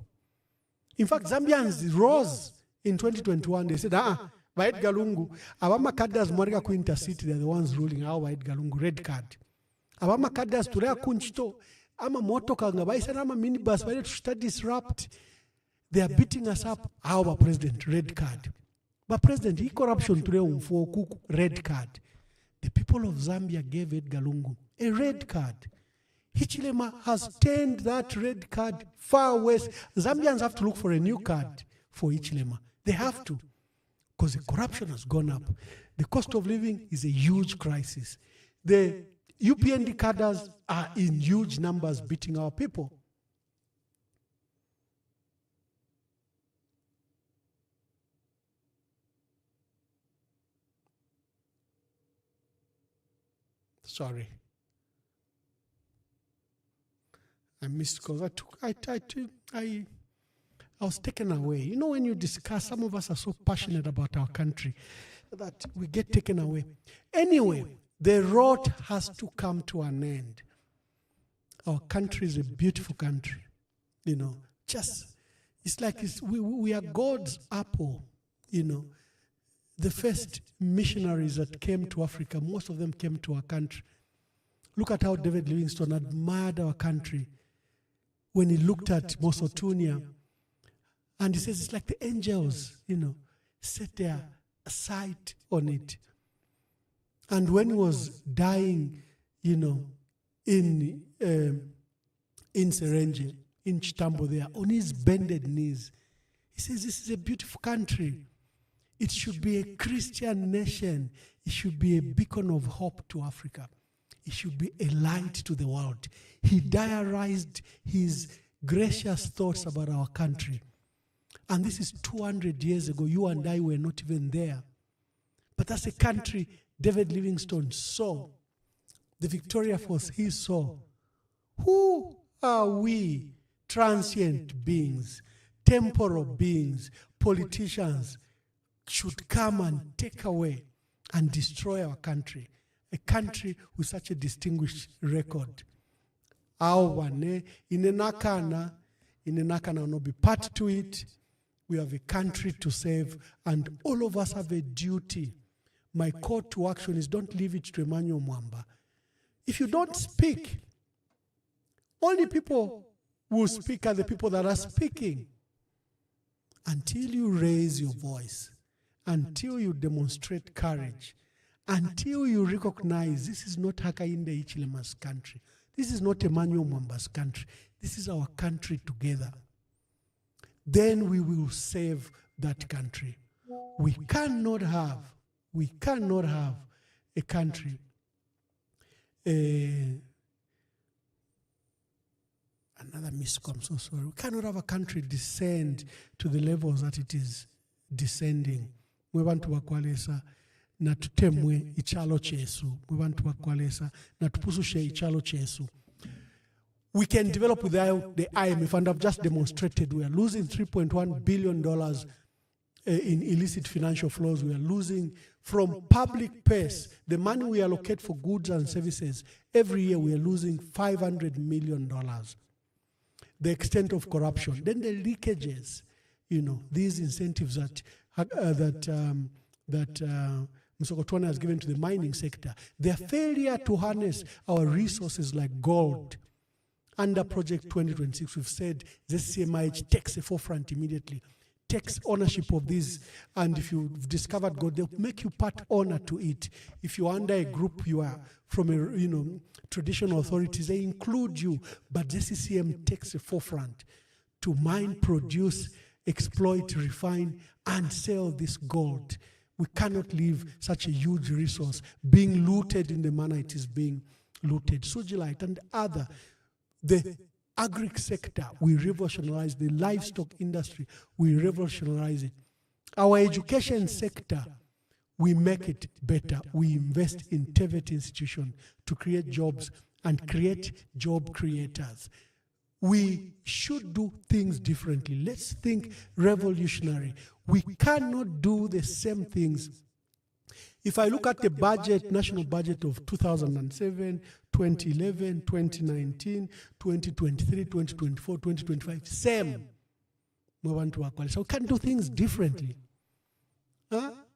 In fact, Zambians rose in 2021. They said, Vaed Galungu, Abama Kadas Morga ku intercity, they're the ones ruling our Vaed Galungu, red card. Abama Kadas Turea Kunchito, Ama Motoka Ngabaisa, Ama minibus, why to disrupt? They are beating us up. Our president, red card. But president, he corruption today for Kuku, red card. The people of Zambia gave Edgar Lungu a red card. Hichilema has turned that red card far west. Zambians have to look for a new card for Hichilema. They have to, because the corruption has gone up. The cost of living is a huge crisis. The UPND cadres are in huge numbers beating our people. Sorry. I missed because I was taken away. You know, when you discuss, some of us are so passionate about our country that we get taken away. Anyway, the road has to come to an end. Our country is a beautiful country. You know, it's like we are God's apple, you know. The first missionaries that came to Africa, most of them came to our country. Look at how David Livingstone admired our country when he looked at Mosotunia. And he says it's like the angels, you know, set their sight on it. And when he was dying, you know, in Serenge, in Chitambo there, on his bended knees, he says this is a beautiful country. It should be a Christian nation. It should be a beacon of hope to Africa. It should be a light to the world. He diarized his gracious thoughts about our country. And this is 200 years ago. You and I were not even there. But that's a country David Livingstone saw. The Victoria Force, he saw. Who are we, transient beings, temporal beings, politicians, should come and take away and destroy our country, a country with such a distinguished record? Awane, inenakana will be part to it. We have a country to save, and all of us have a duty. My call to action is don't leave it to Emmanuel Mwamba. If you don't speak, only people who speak are the people that are speaking. Until you raise your voice, until you demonstrate courage, until you recognize this is not Hakainde Hichilema's country, this is not Emmanuel Mwamba's country, this is our country together, then we will save that country. We cannot have a country, another miscom, so sorry. We cannot have a country descend to the levels that it is descending. Mwe bantu bakwalesa na tutemwe ichalo chesu. Mwe bantu bakwalesa na tupusushe ichalo chesu. We can develop without the IMF, and I've just demonstrated we are losing $3.1 billion in illicit financial flows. We are losing from public purse. The money we allocate for goods and services, every year we are losing $500 million. The extent of corruption. Then the leakages, these incentives that Msokotwane has given to the mining sector. Their failure to harness our resources like gold. Under Project 2026, we've said this CMIH takes a forefront immediately, takes ownership of this, and if you've discovered gold, they'll make you part owner to it. If you're under a group, you are from traditional authorities, they include you, but the CCM takes a forefront to mine, produce, exploit, refine, and sell this gold. We cannot leave such a huge resource being looted in the manner it is being looted. Sujilite and other. The agri sector, we revolutionize. The livestock industry, we revolutionize it. Our education sector, we make it better. We invest in TVET institutions to create jobs and create job creators. We should do things differently. Let's think revolutionary. We cannot do the same things. If I look at the budget, national budget of 2007, 2011, 2019, 2023, 2024, 2025, same. So we can't do things differently.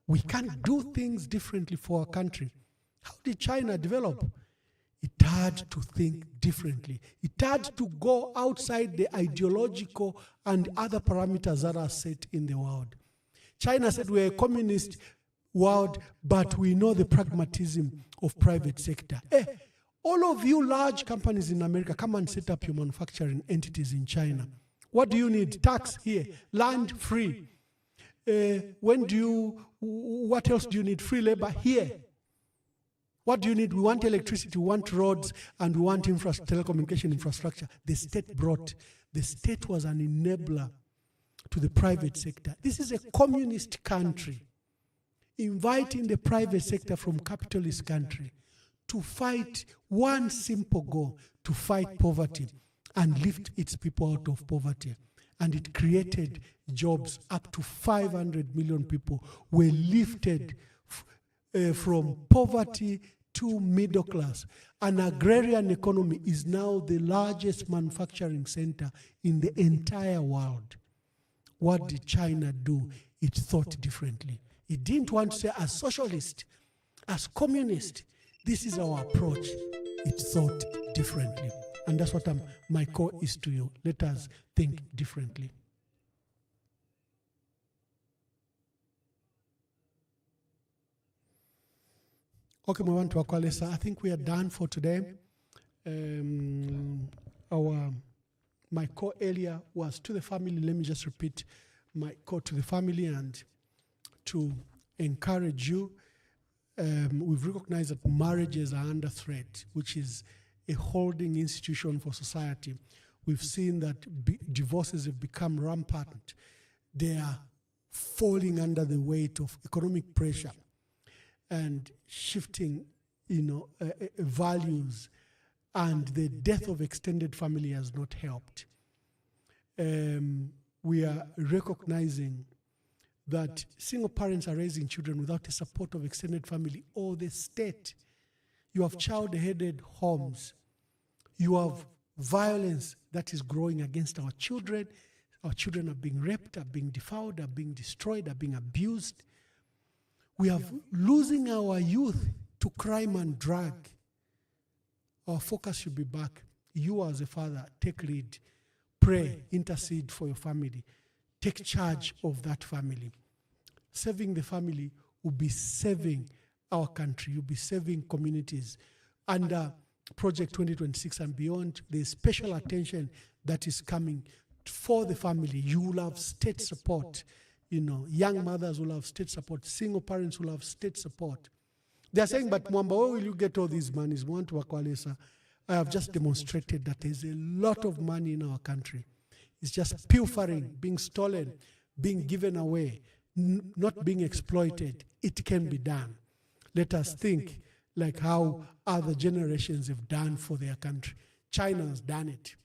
We can't do things differently for our country. How did China develop? It had to think differently. It had to go outside the ideological and other parameters that are set in the world. China said we're a communist world, but we know the pragmatism of private sector. All of you large companies in America, come and set up your manufacturing entities in China. What do you need? Tax here, land free. What else do you need? Free labor here. What do you need? We want electricity, we want roads, and we want telecommunication infrastructure. The state brought. The state was an enabler to the private sector. This is a communist country, inviting the private sector from capitalist country to fight one simple goal, to fight poverty and lift its people out of poverty. And it created jobs. Up to 500 million people were lifted from poverty to middle class. An agrarian economy is now the largest manufacturing center in the entire world. What did China do? It thought differently. It didn't want to say as socialist, as communist, this is our approach. It thought differently. And that's what my call is to you. Let us think differently. Okay, Mwantu Wakwalesa, I think we are done for today. My call earlier was to the family. Let me just repeat my call to the family and to encourage you. We've recognized that marriages are under threat, which is a holding institution for society. We've seen that divorces have become rampant. They are falling under the weight of economic pressure. and shifting, values, and the death of extended family has not helped. We are recognizing that single parents are raising children without the support of extended family or the state. You have child-headed homes. You have violence that is growing against our children. Our children are being raped, are being defiled, are being destroyed, are being abused. We are losing our youth to crime and drug. Our focus should be back. You as a father, take lead, pray, intercede for your family. Take charge of that family. Saving the family will be saving our country, you'll be saving communities. Under Project 2026 and beyond, there's special attention that is coming for the family. You will have state support. Young mothers will have state support. Single parents will have state support. They are saying, but Mwamba, where will you get all these monies? I have just demonstrated that there's a lot of money in our country. It's just pilfering, being stolen, being given away, not being exploited. It can be done. Let us think like how other generations have done for their country. China has done it.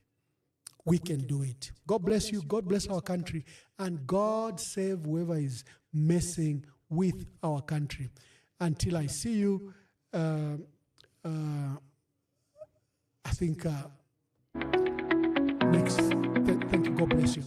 We can do it. God bless you. God bless our country. And God save whoever is messing with our country. Until I see you, I think next. Thank you. God bless you.